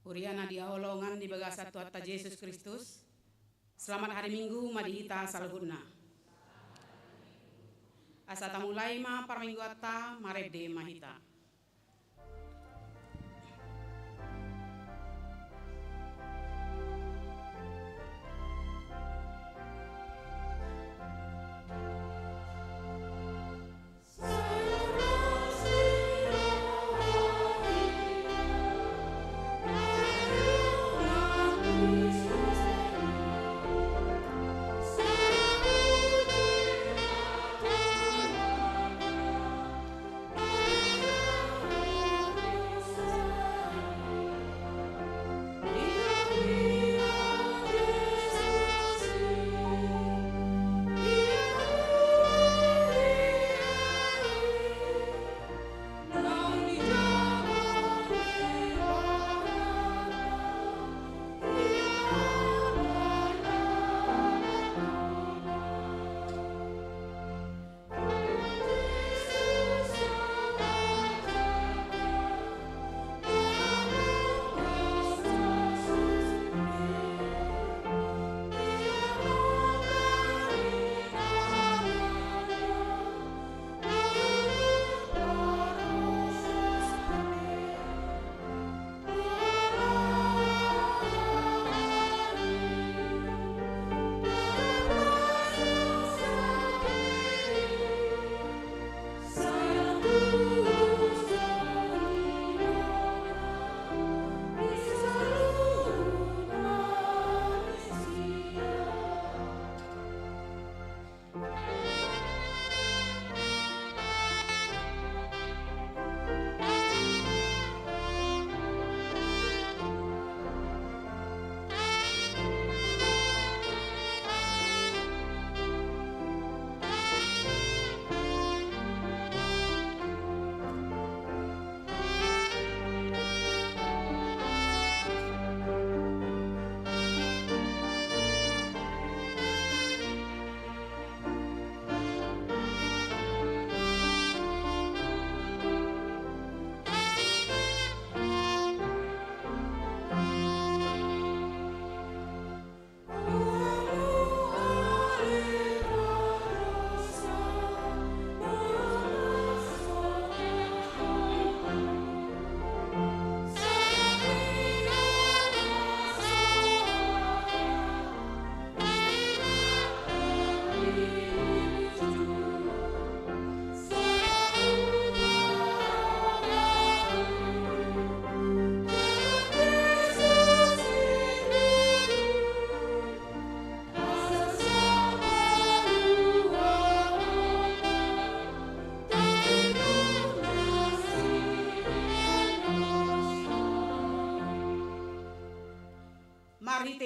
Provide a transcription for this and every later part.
Uriana dia holongan di bagasa Tuhan Yesus Kristus. Selamat hari Minggu madihita saluhuna. Asa tamulai ma parminggu atta marede mahita.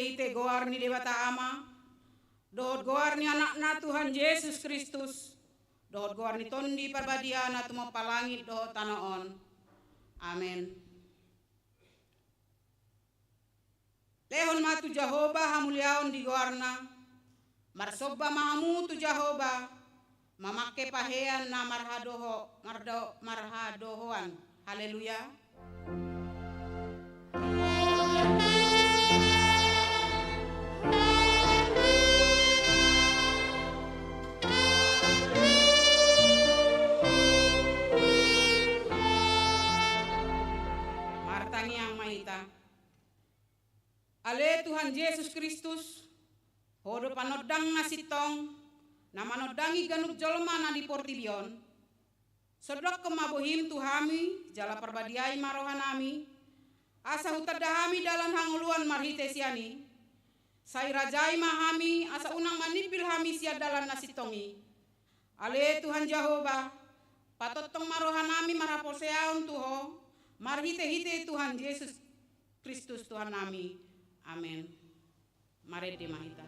Ite goar ni dewata ama, dot goar ni anak-na Tuhan Yesus Kristus, dot goar ni tondi parbadiana tuma palangit dot tanaon. Amen. Lehon ma tu Jehovah hamuliaon di goarna, marsoba mahamu tu Jehovah, mamake pahean na marhadohoan. Haleluya. Ale Tuhan Yesus Kristus, hodo panodang nasitong, na manodangi ganuk jolma na di portibion, sodok kemabuhim tuhami, jala perbadiai marohanami, asa hutadahami dalam hanguluan marhite siani, sai rajai mahami, asa unang manipil hami sia dalam nasitongi. Ale Tuhan Jehovah, patotong marohanami maraposeaon tuho, marhite-hite Tuhan Yesus Kristus Tuhan nami. Amen. Mari dimahita.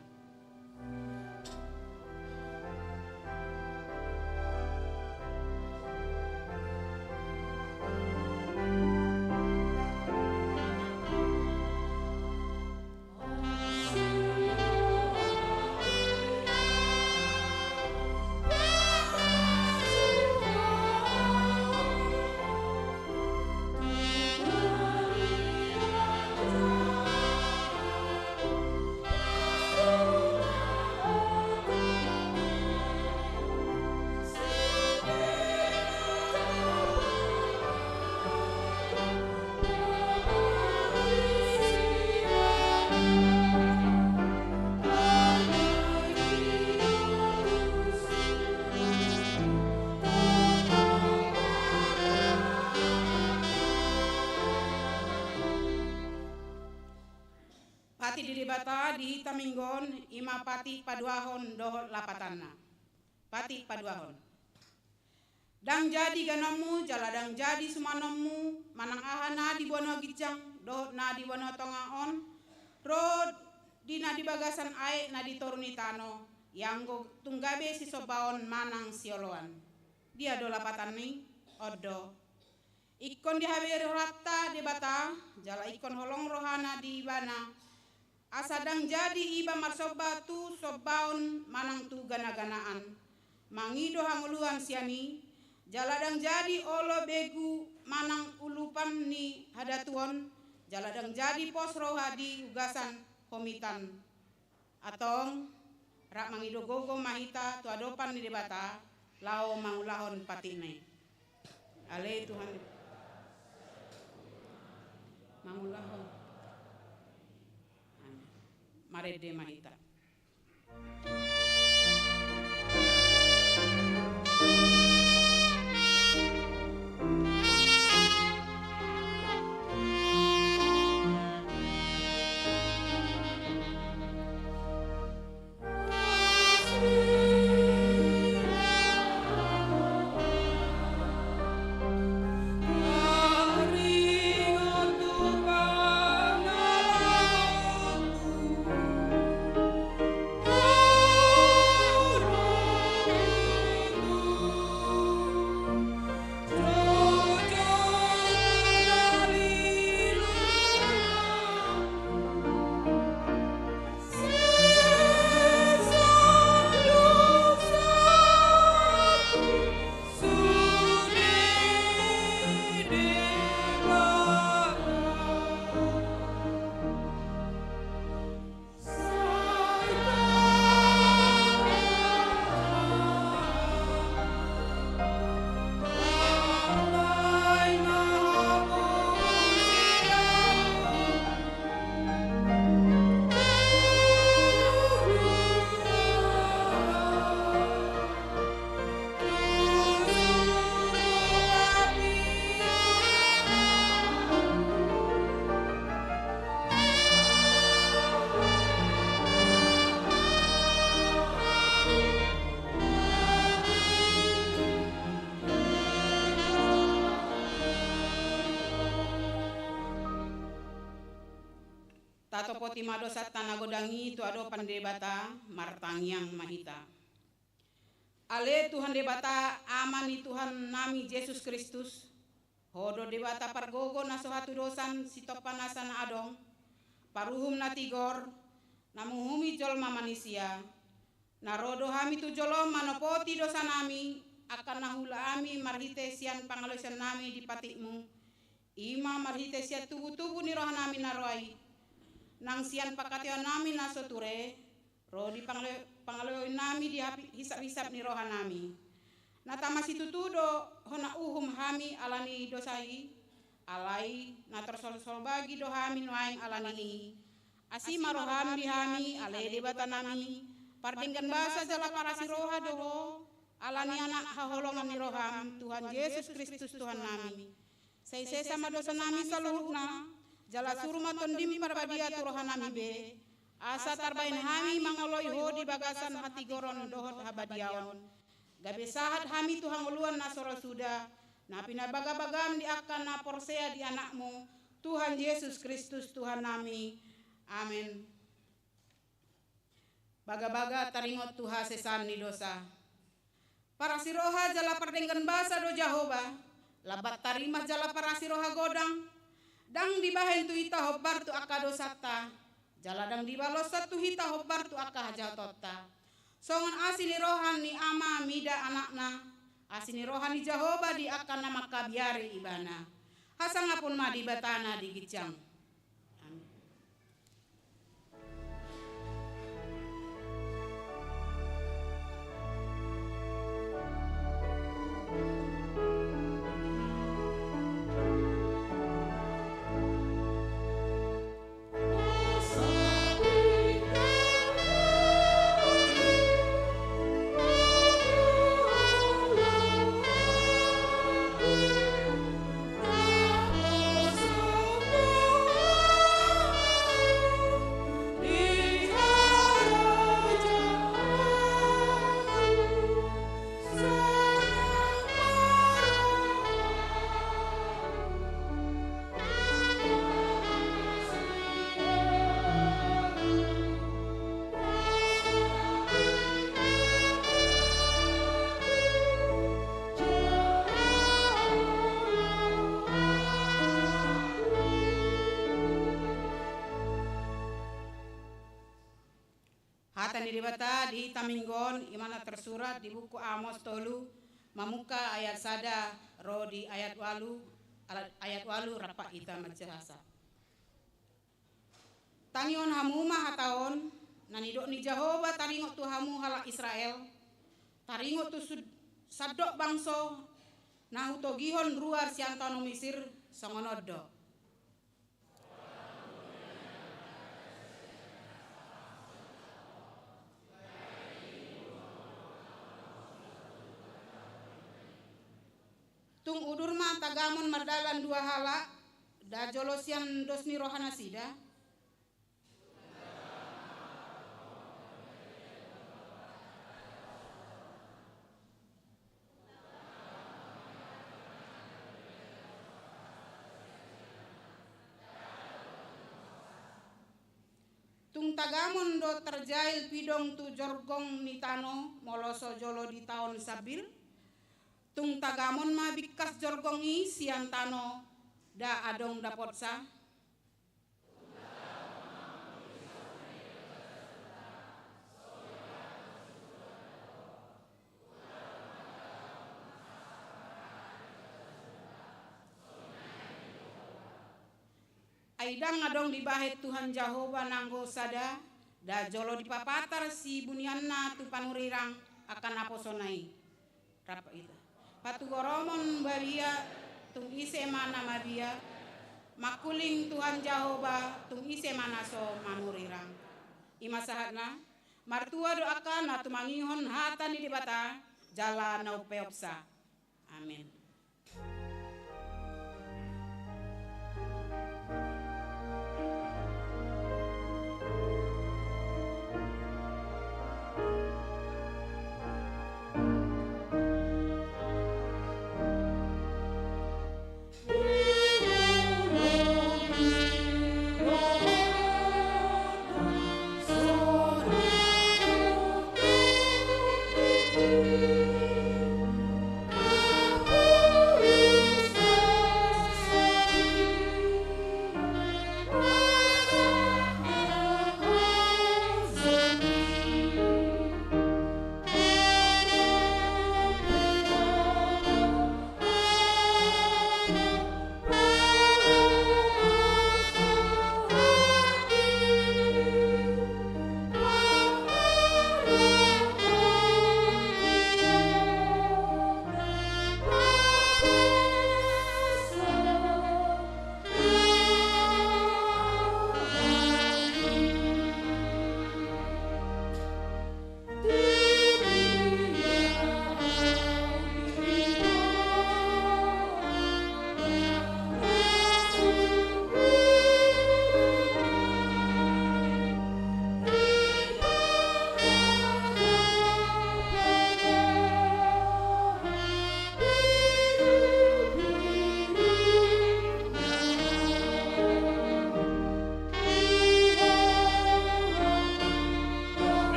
debata di hitaminggon ima pati paduahon dohot lapatana. Pati paduahon. Dang jadi ganamu jaladang jadi sumanomu manang ahana di bono gijang dohot na di bono tongaon rod di na di bagasan ae na di toruni tano yang go tunggabe si sobaon manang sioloan. Dia do lapatan ni odo. Ikon di haberi rata debata jala ikon holong rohana di bana. Asadang jadi iba marsoba tu sobaon manang tu gana-ganaan. Mangido hanguluan siani jaladang jadi olo begu manang ulupan ni hadatuon jaladang jadi pos roha di ugasan komitan atong rak mangido gogo mahita tu adopan ni debata lao mangulahon patine ale Tuhan mangulahon marede mahita. Tato poti madosat tanagodangi tu ado pandebata martangyang mahita. Ale Tuhan debata amani Tuhan nami Yesus Kristus. Hodo debata pargogo na sohatu dosan sitopanasan adong. Paruhum na tigor namuhumi jolma manusia. Narodo hami tu jolom manopoti dosa nami akan nahula ami marhite sian pangalosan nami di patikmu. Ima marhite sian tubuh-tubuh ni roh nami naroai. Nang sian pakatio nami nasoture ro di pangaloy nami di hisap-hisap ni roha nami natamasi tutudo hona uhum hami alani dosai alai na tersol-sol bagi do hami nuaing alani asima roham di hami alai debata nami pardinggan basa jala parasi roha doho alani anak haholongan ni roham Tuhan Yesus Kristus Tuhan nami sai sama dosa nami saluhna jala suruma tondim parbadia turohanami be asa tarbain hami mangoloi ho di bagasan hati goron dohot habadiaon gabe sahat hami Tuhan uluan nasoro sudah napina baga-bagam di akan na porsea di anakmu Tuhan Yesus Kristus Tuhan nami amin. Baga-baga taringot Tuhan sesan ni dosa para siroha jala perdenggan basa do Jahoba labat tarimah jala para siroha godang dang dibahen tu ita hobbar tu aka dosata jala dang dibalosat tu hita hobbar tu aka hajatota songan asini rohani ama mida anakna asini rohani Jahoba di akan nama kabiari ibana hasangapun ma di batana di gicang. Oh Hatan di bata di taminggon imana tersurat di buku Amos tolu mamuka ayat sada ro di ayat walu rapa ita macahasa. Tangion hamuma hataon nanidok ni Jehovah taringot tu hamu halak Israel taringot tu sadok bangso nahuto gihon ruar siantano Mesir songonodo. Tung udurma tagamon mardalan dua halak da jolosian dosni rohana sida. Tung tagamon do terjail pidong tu jorgong nitano moloso jolo di tahun sabil. Tung tagamon ma bikas jorgongi siantano da adong dapotsa. Aidang adong dibahit Tuhan Jehovah nanggo sada da jolo dipapatar si bunianna tu panurirang akan aposonai rapa itu patu goromon baria tung ise mana madia makuling Tuhan Jehovah tung ise mana so manurirang imasahatna martua doakan atu mangihon hatan di bata jala nau peopsa amin.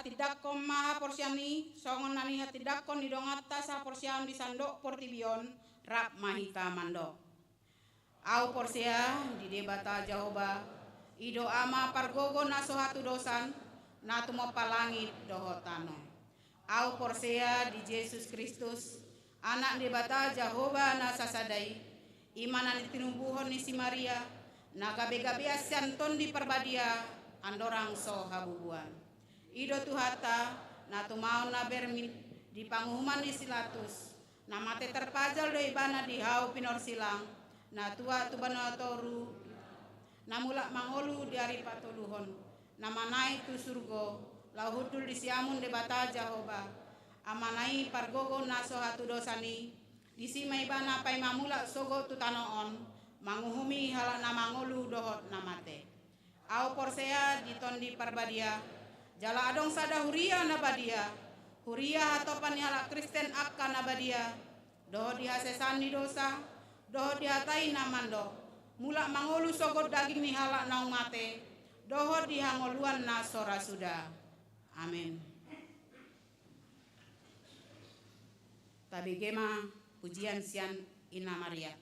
Tidakkom maha porsiani songon nani hatidakkon didongata sa porsian di sandok portibion rap mahika mando. Au porsia di debata Jehovah ido ama pargogo naso hatu dosan natu mo palangit dohotano. Au porsia di Yesus Kristus anak debata Jehovah na sasadai imanan tinubuhon ni si Maria na gabe-gabe asianton di perbadia andorang so habubuan. Ido tuhata na tumau na bermin di pangumuman di silatus na mate terpajal do ibana di hau pinor silang na tua tubana toru na mulak mangolu di ari patoluhon na manai tu surgo lauhudul di siamun de bata Jehovah amanai pargogo na so hatu dosani di sima ibana pai mamulak sogo tu tanoon manguhumi halak na mangolu dohot na mate au porsea di tondi parbadia jala adong sada huria na badia Huria hatopan hala Kristen akka nabadia, doho dihasesani dosa, doho dihatai namando, mulak mangolu sogot daging ni hala naung mate, doho dihangoluan na sora sudah. Amin. Tabigema pujian sian Ina Maria.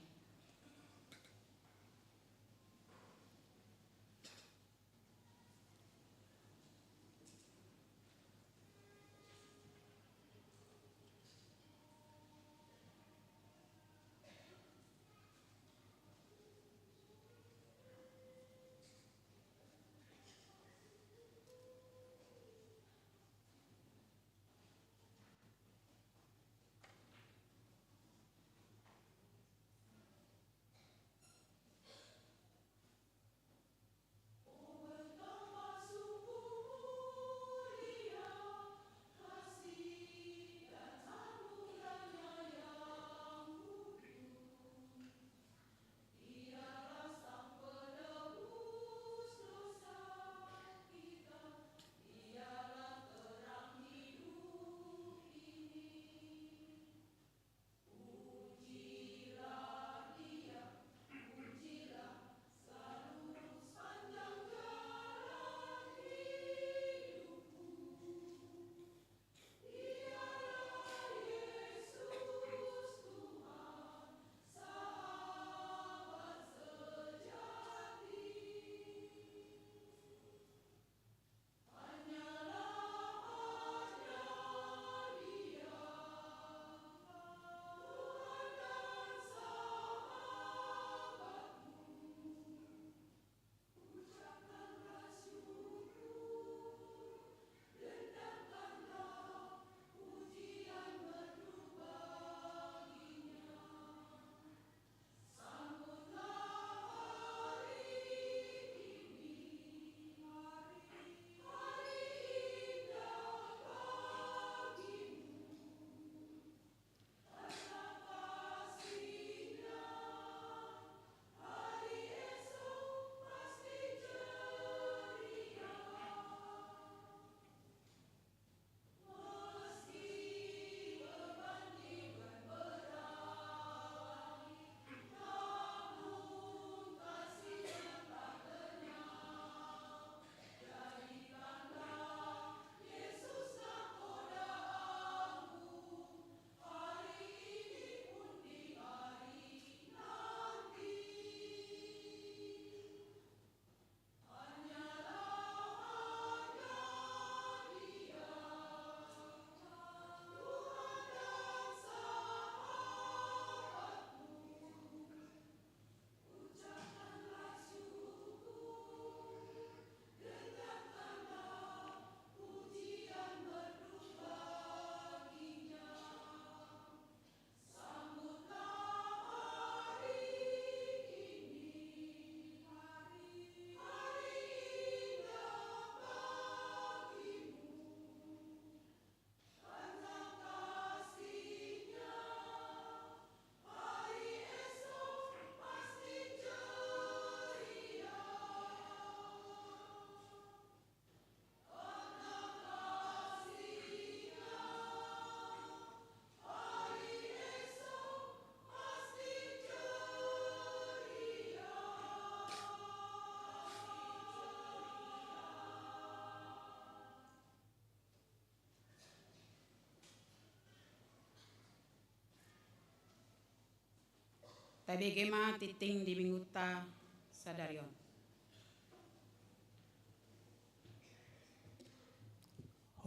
Tabigema titing di Binguta Sadarion.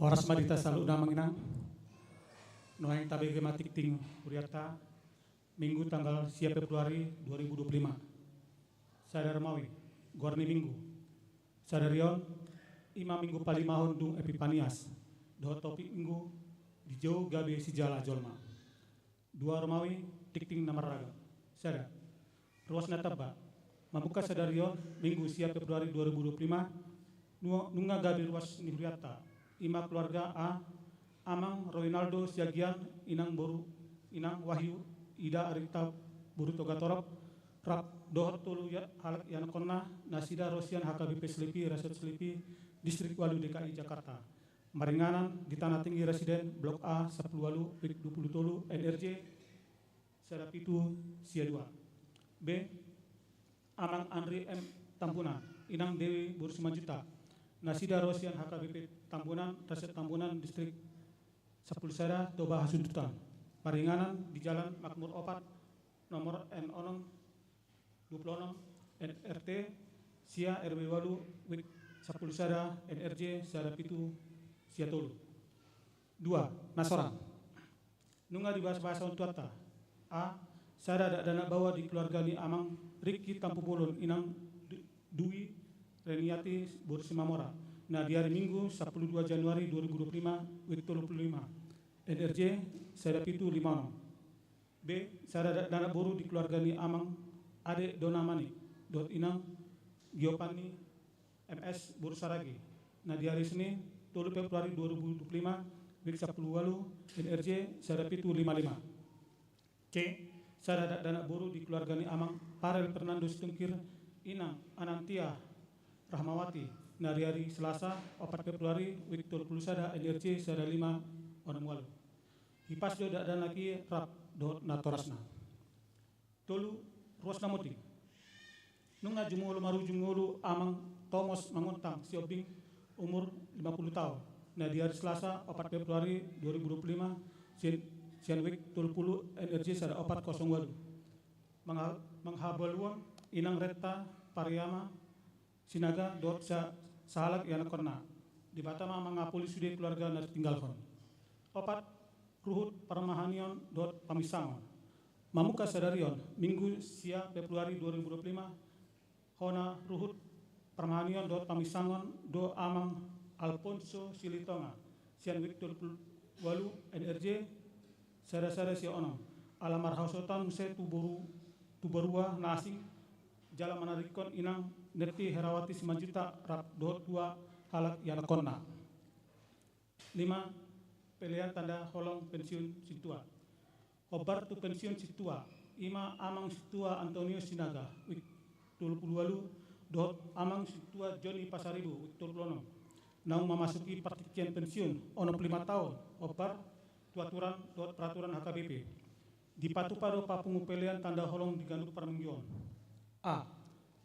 Horas madita saluna manginang. Noaing tabigema titing Uriata Minggu tanggal 10 Februari 2025. Sadar mawi Gorni Minggu. Sadarion Ima Minggu palimahon dung Epipanias. Doho topik Minggu di jauh gabe si jala jolma. Dua Romawi tiking namaraga. Sada ruas nataba membuka Sadarion Minggu 10 Februari 2025 nunga gabi ruas Niburiata Ima keluarga A Amang Roinaldo Siagian Inang Boru Inang Wahyu Ida Arita Buru Togatorop Rap Dohor Tulu Halak Yanakonna Nasida Rosian HKBP Selipi Resort Selipi Distrik Walu DKI Jakarta Maringanan di Tanah Tinggi Residen Blok A 10 Walu Wik 20 NRJ Sada Pitu Sia 2. B. Amang Andri M. Tambunan Inang Dewi Bursimanjuta Nasida Rosian HKBP Tambunan Resep Tambunan Distrik 10 Sada Toba Hasundutan. Maringanan di Jalan Makmur Opat nomor N06 26 NRT Sia RW Walu Wik 10 Sada NRJ Sada Pitu Sia Tolu. 2. Nasoran Nunga di bahasa Untuata. A. Sada dana bawa di keluarga ni Amang Riki Tampumulun Inang Dwi Reniati Bursimamora. Nah di hari Minggu 12 Januari 2025 Wik 35 NRJ Sada Pitu 56. B. Sada dana boru di keluarga ni Amang Ade Dona Manik Inang Giopani MS Bursaragi. Nah di hari Senin 3 Februari 2025 Wik 10 Walu NRJ Sada Pitu 55. C. Sada dana boru di keluarga ni Amang Parel Fernando Stungkir Inang Anantia Rahmawati. Nah di hari Selasa 4 Februari Wik 20 Sada NRJ Sada 5 Onam Walu. Hipas do dana ki rap do natorasna. Tolu Rosna Muti Nunga jumulu maru jumulu Amang Tomos Mangontang Siobing umur 50 tahun. Nah di hari Selasa 4 Februari 2025 Sian Wik 20 NRJ Sada 408 menghabaluang Inang Reta Pariyama Sinaga dot Sahalak Yana Korna di Batama mangapuli sude keluarga nas tinggalkan. 4 Ruhut Parmahanion dot Pamisangon Mamuka Sadarion Minggu Sia Februari 2025 Hona Ruhut Parmahanion dot Pamisangon do Amang Alfonso Silitonga Sian Wik 20 Walu NRJ Sada Sia Onong Alamar Hausotan Muse Tubarua Nasi Jala Manarikon Inang Nerti Herawati Simanjuta Rap dot 2 Halak Yanakonna. 5 Pilihan tanda holong pensiun Situa. Obar tu pensiun Situa. Ima Amang Situa Antonio Sinaga Wik 20 Walu dot Amang Situa Joni Pasaribu Wik 26. Naung memasuki partikian pensiun ono 5 tahun. Obar tuaturan dot peraturan HKBP. Di Patupado Papungu pilihan tanda holong di Ganduk Parminggion. A.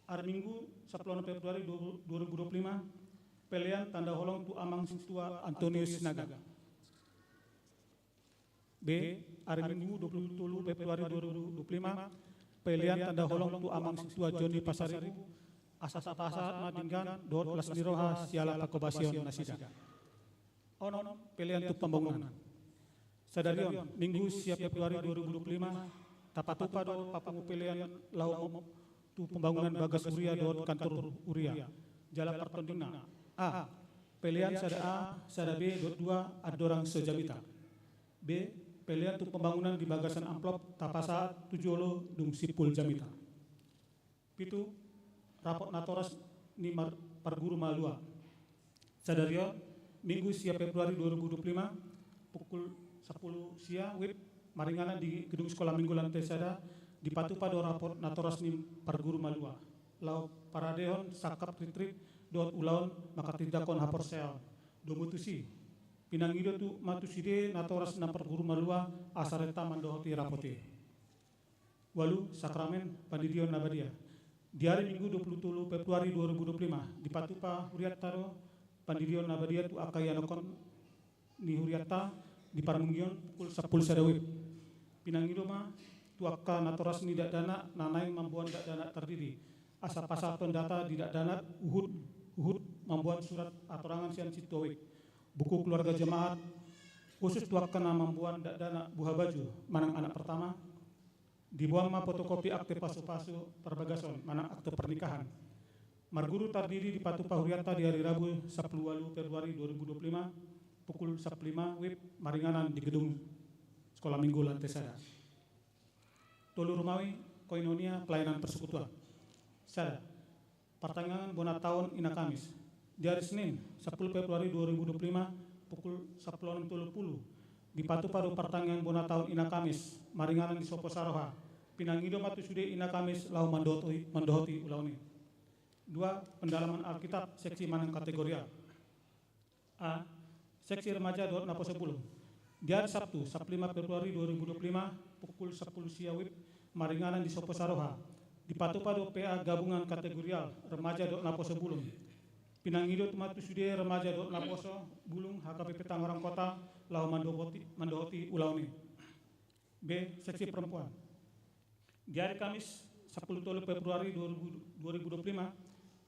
Hari Minggu 10 Februari 2025 pilihan tanda holong tu Amang Situa Antonio Sinaga. B. Hari Minggu 27 Februari 2025 pilihan tanda holong tu Amang Situa Joni Pasaribu asas-asas madinggan dot lasdiroha siala pakobasion nasida. Ono pilihan tu pembangunan. Sadarion Minggu Sia Februari 2025 Tapatupa dot Papungu pilihan lau tu pembangunan Bagas Uria dot kantor Uria. Jala Partondina. A. Pilihan sada A, sada B dot 2 adorang sejabita. B. Pilihan tu pembangunan di Bagasan Amplop Tapasa Tujolo Dung Sipul Jamita. Pitu rapot natoras ni Parguru Malua. Sadarion Minggu Sia Februari 2025 pukul 10 Sia Wib Maringanan di Gedung Sekolah Minggu Lantai Sada di Patupado rapot natoras ni Parguru Malua. Lau Paradeon Sakap Retreat dot Ulaon Makatidakon Haporsel Domutusi Pinangido tu matuside natoras na Parguru Malua asareta mandohoti rapote. Walu Sakramen Pandidion Nabadia. Di hari Minggu 27 Februari 2025 di Patupa Huriataro Pandidion Nabadia tu akayanokon ni Huriata di Parmunggion pukul 10 sadawib. Pinangido ma tu akka natoras ni dana nanai mambuan dana terdiri. Asa-pasa pendata di dana uhud mambuan surat atorangan sian situawik. Buku keluarga jemaat khusus tuakkana mambuan dana buah baju manang anak pertama dibuang ma fotokopi akte pasu-pasu perbagason manang akte pernikahan. Marguru terdiri di Patupa Huriata di hari Rabu 10 Februari 2025 pukul 15 WIB Maringanan di Gedung Sekolah Minggu Lantai Sada. Tolu Rumawi Koinonia Pelayanan Persekutuan. Sada Pertengahan Bona Tahun Ina Kamis. Di hari Senin 10 Februari 2025 pukul 10.30 di Patupado Pertengahan Bona Tahun Ina Kamis Maringanan di Sopo Saroha Pinangido Matusude Ina Kamis lau mandohoti ulauni. 2. Pendalaman Alkitab seksi manang kategorial. A. Seksi Remaja Naposo Bulung. Di hari Sabtu, 5 Februari 2025, pukul 10 siang WIB, Maringanan di Sopo Saroha. Di Patu-Padu PA Gabungan Kategorial Remaja Naposo Bulung. Pinangido Tumatu Sude Remaja Naposo Bulung HKBP Tangerang Kota, Lau Mandohoti Ulauni. B. Seksi Perempuan. Di hari Kamis, 10 Februari 2025,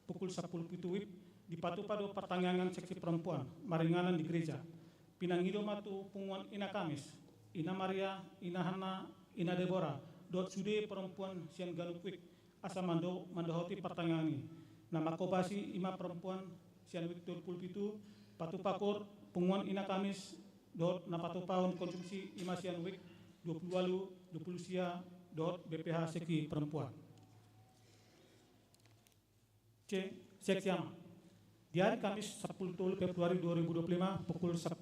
pukul 10 WIB, di Patu-Padu Pertanggangan Seksi Perempuan, Maringanan di Gereja. Pinangido Matu Punguan Ina Kamis, Ina Maria, Ina Hana, Ina Deborah, dot Sude Perempuan Sian Ganukwik, Asa Mandohoti Pertanggangan. Nama Kobasi Ima Perempuan Sian Wiktur Pulpitu, Patu Pakur, Punguan Ina Kamis, dot Napatu Paun Konsumsi Ima Sian Wik, 20 sia, dot BPH Seksi Perempuan. C. Seksi Ama. Di hari Kamis 10 Februari 2025 pukul 10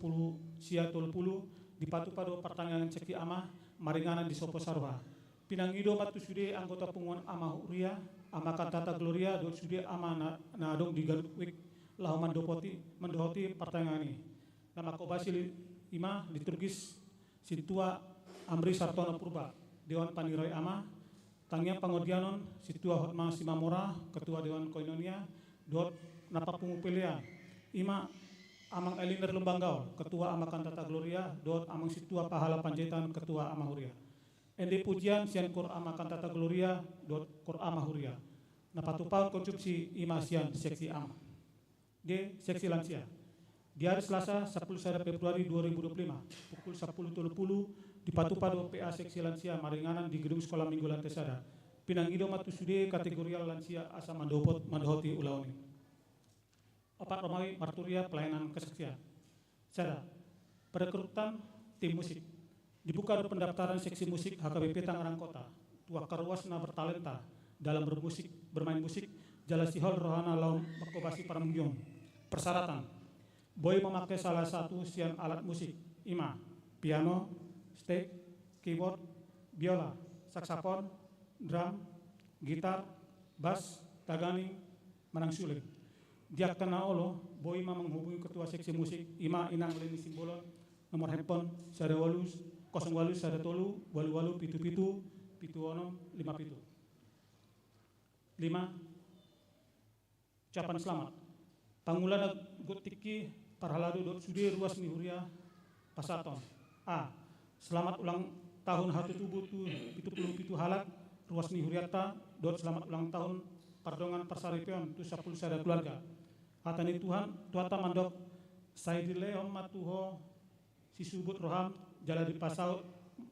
sia 30 di Patu-Padu Pertanggangan Seksi Ama Maringanan di Sopo Saroha. Pinangido Matu Sude anggota Punguan Ama Huria, Ama Kantata Gloria, dot Sude Ama Nadong di Ganukwik, Lau Mandohoti Pertanggangan. Nama Kobasi Ima liturgis Situa Amri Sartono Purba, Dewan Panirai Ama, Tangiang Pangodianon, Situa Hotma Simamora, Ketua Dewan Koinonia, dot Napa Pungupelea, Ima Amang Eliner Lumbanggau, Ketua Ama Kantata Gloria, dot Amang Situa Pahala Panjaitan, Ketua Ama Huria. Ende Pujian Sian Kur Ama Kantata Gloria, dot Kur Ama Huria. Napatu Paun Konsumsi Ima Sian Seksi Ama. D. Seksi Lansia. Di hari Selasa 10 Februari 2025 pukul 10.30 di Patu-Padu PA Seksi Lansia Maringanan di Gedung Sekolah Minggu Lantai Sada. Pinangido Matu Sude Kategorial Lansia Asa Mandohoti Ulauni. Opat Romawi Marturia Pelayanan Kesaksian. Sada. Perekrutan tim musik. Dibuka pendaftaran seksi musik HKBP Tangerang Kota. Tua Karwasna bertalenta dalam bermain musik Jalasihol Rohana Laum Bakobasi Paramunggyong. Persyaratan. Boy memakai salah satu sian alat musik. Ima, piano, steg, keyboard, biola, saksafon, drum, gitar, bass, taganing, manang suling. Dia kena olo, Boy menghubungi ketua seksi musik Ima Inang Leni Simbolon, nomor handphone 08 08 walu pitu 57 5. Ucapan selamat. Pangulana Gotiki Parhaladu dot Sude Ruas Nihuria Pasaton. A. Selamat ulang tahun Hatu Tubuh tu 77 halak Ruas Nihuriata dot selamat ulang tahun Pardongan Persaripion tu 10 sada keluarga. Atani Tuhan Tuata Mandok Saidi Leon Matuho Sisubut Roham Jala di Pasau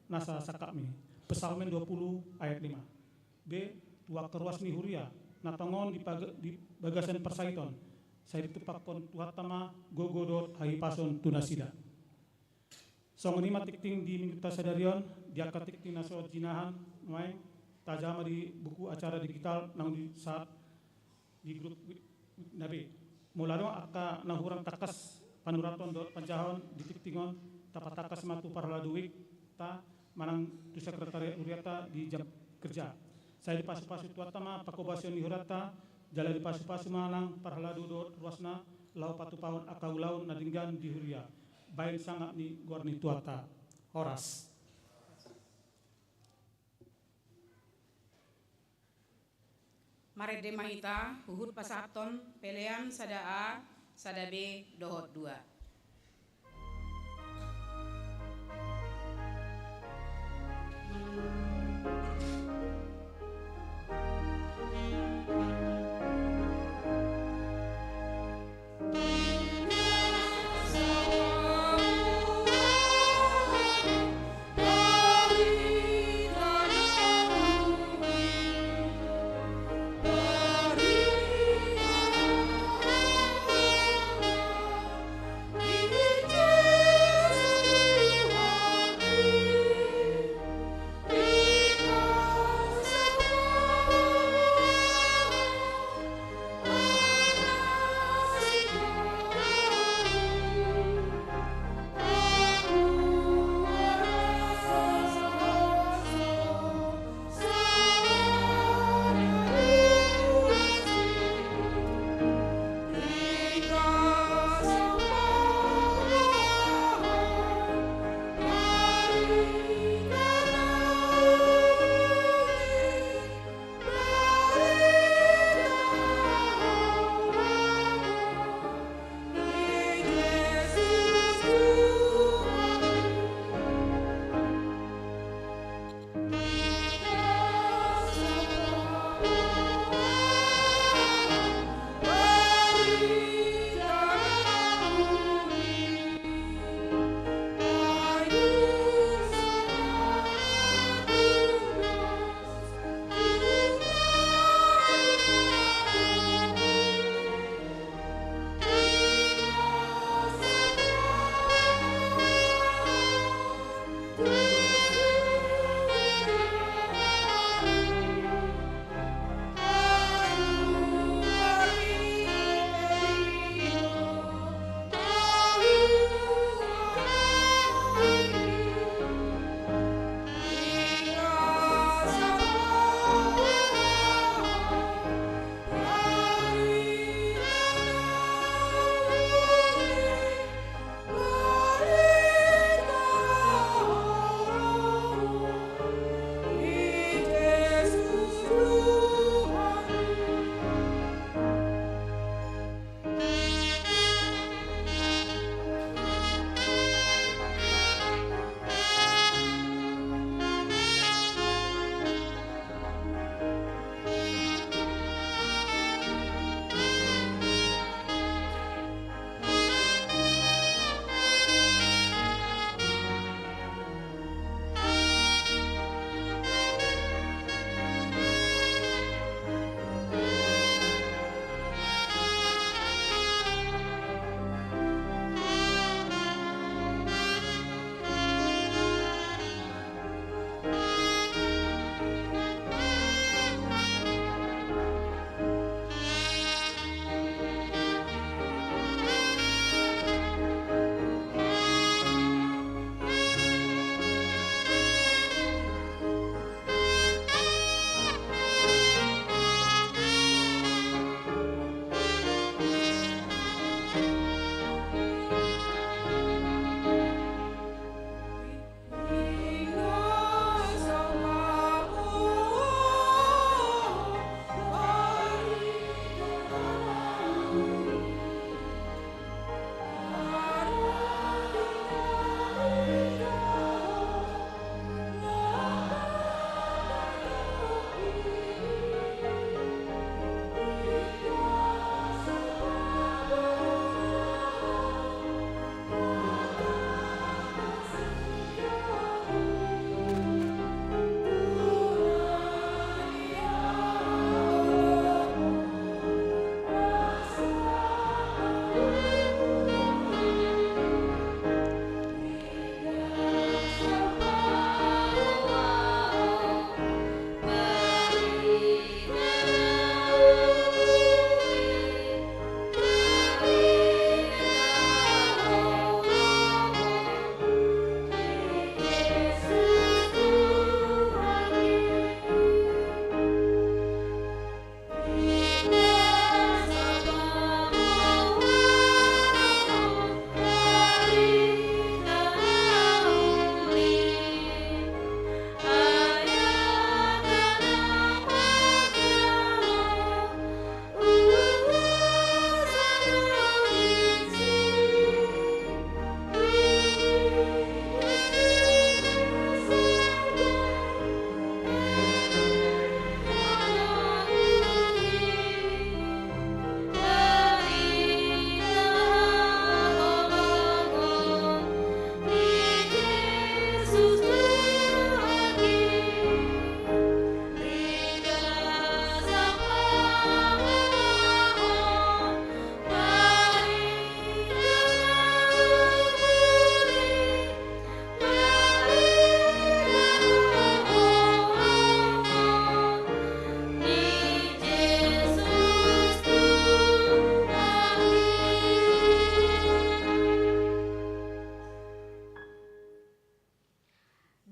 Nasa Sakami. Pesalmen 20 ayat 5. B. Tua Keruas Nihuria Natongon di Bagasan Persaiton. Saya ditepakkan Tuhatama Gogodot Hahipason Tunasida. Songoni matikting di Minuta Sadarion Diaka tikting naso jinahan Nuaing Tajama di buku acara digital nang di saat di grup Nabi. Mulano aka nahurang takas panuraton dot panjahon di tiktingon tapat takas matu parladuik ta manang tu sekretariat Uriata di jam kerja. Saya di pasu-pasu tuatama pakobasion di Hurata jala di pasu-pasu manang parladu dot ruasna lau patu paun akaulau nadinggan di Huria. Bain sangat ni guarni tuata Horas. Marede Mahita, Huhut Pasaton, Pelean Sada A, Sada B, Dohot 2.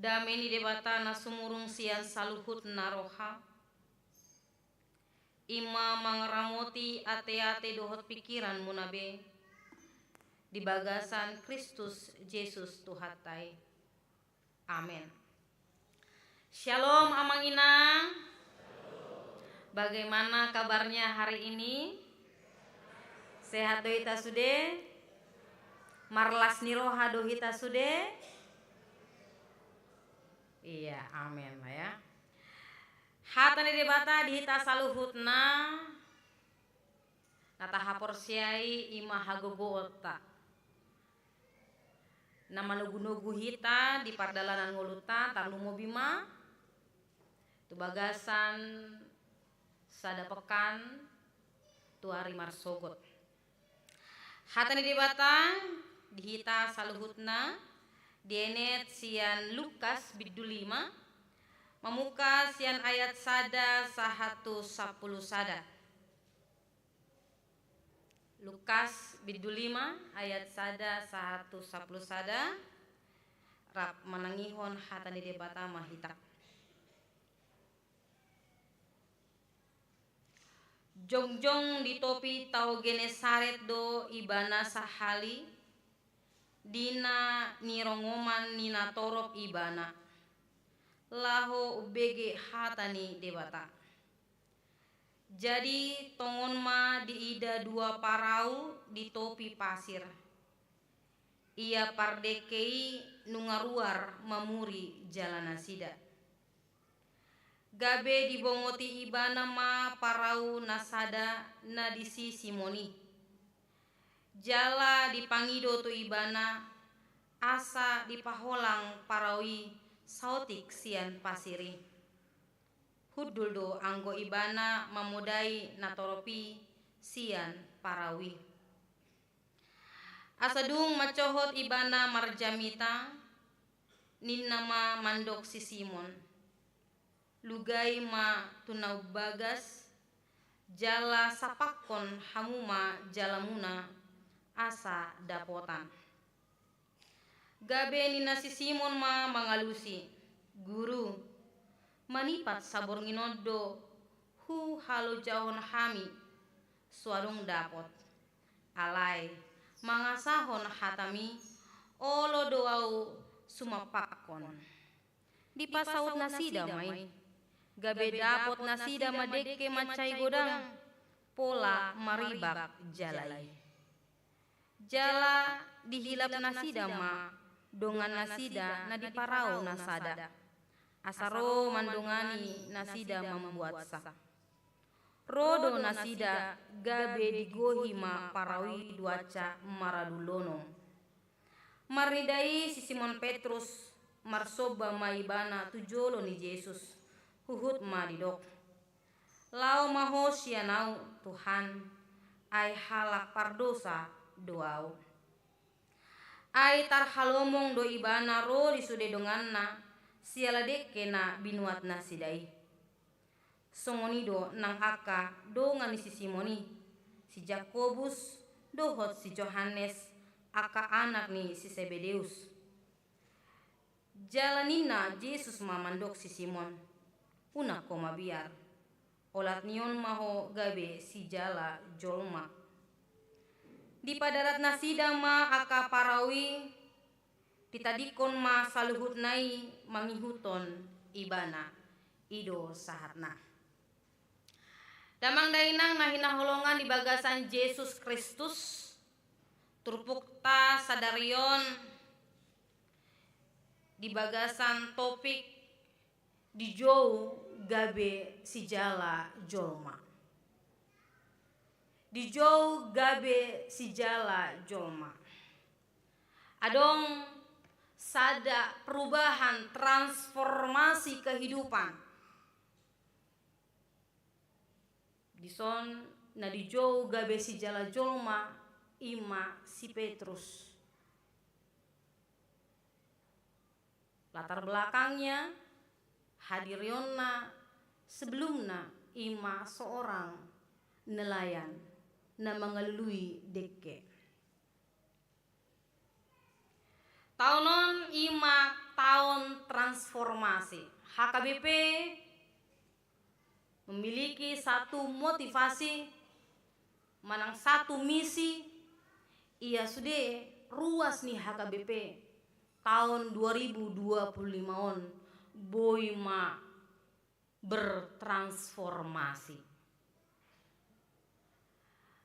dameni debata na sumurung sian saluhut naroha. Ima mangramoti ate-ate dohot pikiran munabe di bagasan Kristus Yesus Tuhatai. Amin. Shalom amang inang. Bagaimana kabarnya hari ini? Sehat dohita sude? Marlas niroha dohita sude? Iya, amin lah ya. Hatani debata dihita saluhutna nata haporsiai ima hagogo otak. Nama nugu-nugu hita di pardalanan ngoluta tarlumo bima tu bagasan sada pekan tu hari marsogot. Hatani debata dihita saluhutna dienet sian Lukas bidul 5 memuka sian ayat sada 110 sada. Lukas bidul 5 ayat sada 110 sada. Rap menangihon hatani debata mahita. Jongjong di topi tau Genesaret do ibana sahali dina nirongoman nina torop ibana laho ubege hatani debata. Jadi tongon ma diida dua parau di topi pasir. Ia pardekei nungaruar mamuri jalana sida. Gabe dibongoti ibana ma parau nasada nadisi simoni. Jala dipangido tu ibana asa dipaholang parawi sautik sian pasiri. Hudul do anggo ibana mamudai natoropi sian parawi. Asadung macohot ibana marjamita ninnama mandok si Simon. Lugai ma tunau bagas jala sapakon hamuma jalamuna asa dapotan. Gabe nina si Simon ma mangalusi, guru manipat sabor nginodo hu halo jahon hami suadong dapot. Alai mangasahon hatami olo doau sumapakon. Di pasaut nasida mai. Gabe dapot nasida madeke macai godang pola maribak jalai. Jala dihilap nasida ma dongan nasida na diparau nasada. Asaro mandongani nasida membuat sah. Rodo nasida gabe digohi ma parawi duaca maradulono. Maridai si Simon Petrus marsoba maibana tujolo ni Yesus. Huhut ma didok. Lau maho sianau Tuhan ai halak pardosa doau. Ai tarhalomong do ibana ro disude donganna siala deke na binuat nasidai. Songonido nang aka do ngani si Simoni, si Jakobus dohot si Johannes aka anak ni si Sebedeus. Jalanina Yesus mamandok si Simon, una koma biar, olat nion maho gabe si jala jolma. Di padarat nasida ma aka parawi ditadikon ma saluhut nai mangihuton ibana ido sahatna. Damang dainang nahina holongan di bagasan Yesus Kristus turpukta sadarion di bagasan topik di jauh gabe si jala jolma. Di jauh gabe si jala jolma. Adong sada perubahan transformasi kehidupan. Dison na di jauh gabe si jala jolma ima si Petrus. Latar belakangnya hadirionna sebelumna ima seorang nelayan na mengalului deke. Taunon ima tahun bertransformasi. HKBP memiliki satu motivasi, manang satu misi. Ia sudah ruas nih HKBP tahun 2025 on boima bertransformasi.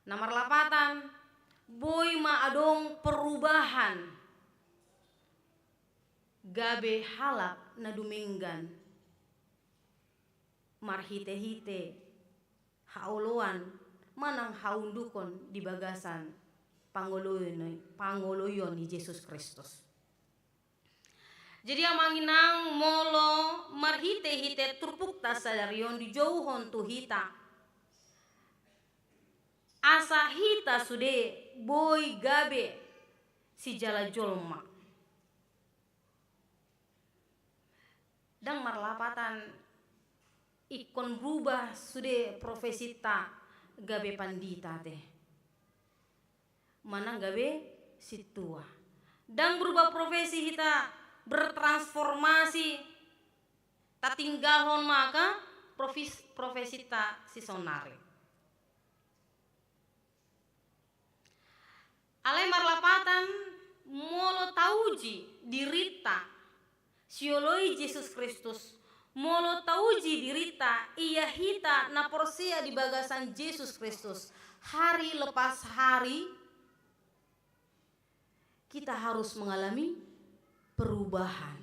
Nomor 8, boima adong perubahan. Gabe halak na duminggan. Marhite-hite hauluan manang haundukon di bagasan pangoloyon ni Yesus Kristus. Jadi ang manginang molo marhite-hite turpukta sadarion di jauhon tu hita. Asa hita sude boy gabe si jala jolma. Dang marlapatan ikon berubah sude profesita gabe pandita teh. Manang gabe situa. Dang berubah profesi hita bertransformasi. Tak tinggalhon maka profesi ta si sonare. Alai marlapatan molo tauji dirita sioloi Yesus Kristus. Molo tauji dirita ia hita na porsia di bagasan Yesus Kristus. Hari lepas hari kita harus mengalami perubahan.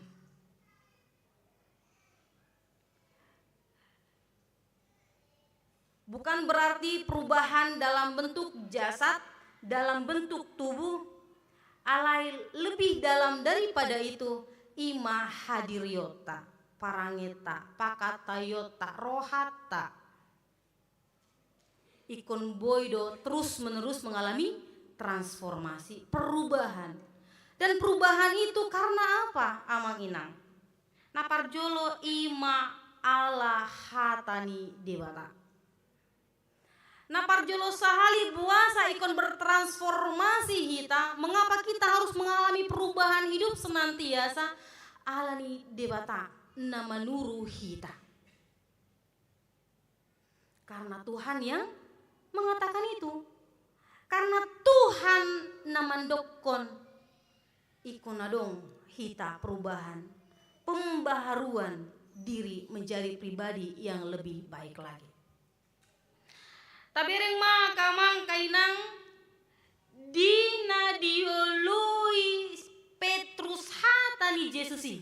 Bukan berarti perubahan dalam bentuk jasad, dalam bentuk tubuh, alai lebih dalam daripada itu, ima hadiriota, parangeta, pakatayota, rohata. Ikon boydo terus menerus mengalami transformasi, perubahan. Dan perubahan itu karena apa? Amang inang. Naparjolo ima ala hatani dewata. Naparjolo sahali buasa ikon bertransformasi hita. Mengapa kita harus mengalami perubahan hidup senantiasa? Alani dewata nama nuru hita. Karena Tuhan yang mengatakan itu. Karena Tuhan namandokon ikonadong hita perubahan, pembaharuan diri menjadi pribadi yang lebih baik lagi. Tapi ring maka mangkainang dina dioloi Petrus hatani Jesusi.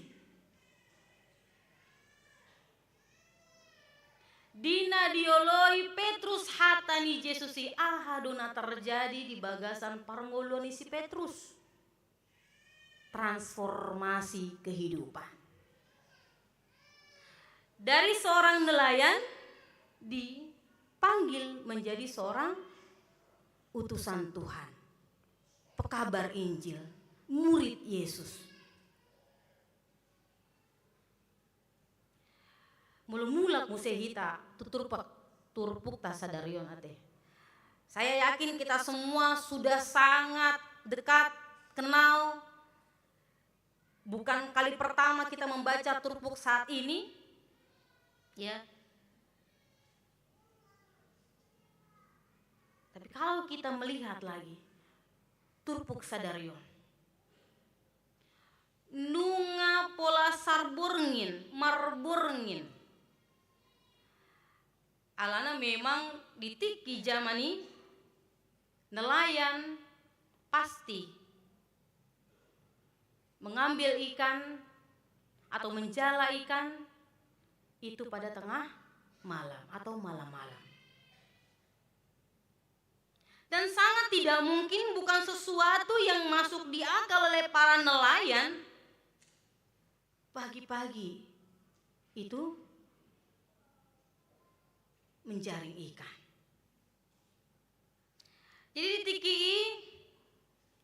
Dina dioloi Petrus hatani Jesusi. Ahaduna terjadi di bagasan parngoloni si Petrus. Transformasi kehidupan. Dari seorang nelayan dipanggil menjadi seorang utusan Tuhan, pekabar Injil, murid Yesus. Mulak musehita turpuk ta sadarion ate. Saya yakin kita semua sudah sangat dekat kenal. Bukan kali pertama kita membaca turpuk saat ini, ya. Tapi kalau kita melihat lagi turpuk sadarion, nunga pola sarburngin, marburngin. Alana memang ditiki zamani nelayan pasti mengambil ikan atau menjala ikan itu pada tengah malam atau malam-malam. Dan sangat tidak mungkin, bukan sesuatu yang masuk di akal oleh para nelayan pagi-pagi itu menjaring ikan. Jadi ditiki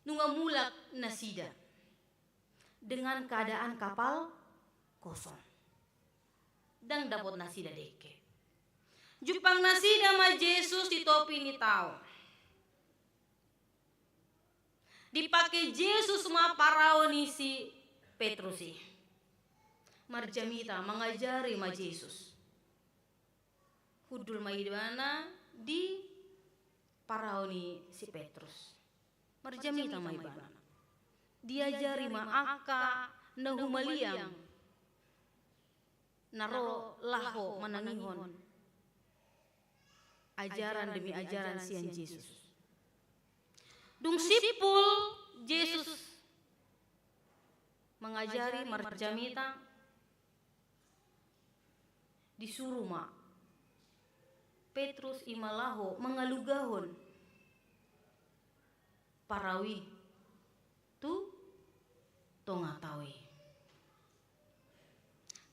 nunga mulak nasida dengan keadaan kapal kosong. Dan dapat nasida deke. Jupang nasida ma Yesus di topi ni tao. Dipakai Yesus ma paraoni si Petrusi. marjamita mengajari ma Yesus. Hudul maibana di paraoni si Petrus. Marjamita maibana. Diajari ma aka nahumaliang. Naro laho manangihon. Ajaran demi ajaran sian Yesus. Dung sipul Yesus mengajari marjamita disuruh ma Petrus imalaho mengalugahon parawi tu tongatawi.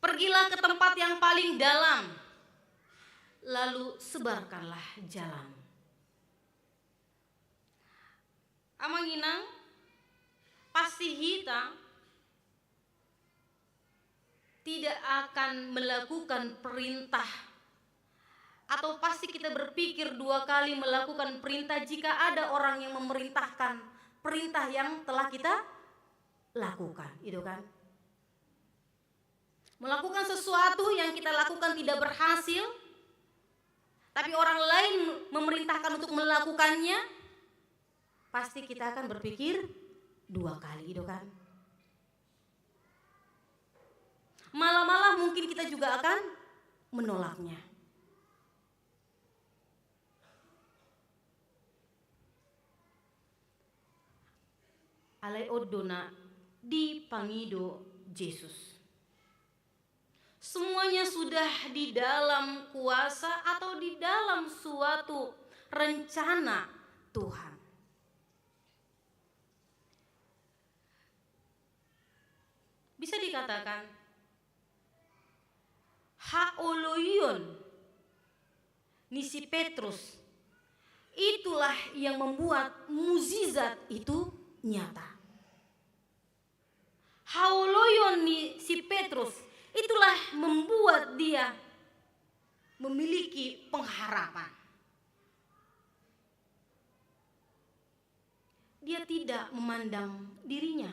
Pergilah ke tempat yang paling dalam, lalu sebarkanlah jalan. Amang inang pasti kita tidak akan melakukan perintah, atau pasti kita berpikir dua kali melakukan perintah jika ada orang yang memerintahkan perintah yang telah kita lakukan, itu kan? Melakukan sesuatu yang kita lakukan tidak berhasil, tapi orang lain memerintahkan untuk melakukannya, pasti kita akan berpikir dua kali, itu kan? Malah mungkin kita juga akan menolaknya. Alai odona di pangido Yesus. Semuanya sudah di dalam kuasa atau di dalam suatu rencana Tuhan. Bisa dikatakan haoloyon nisi Petrus itulah yang membuat mukjizat itu nyata. Haoloyon nisi Petrus itulah membuat dia memiliki pengharapan. Dia tidak memandang dirinya.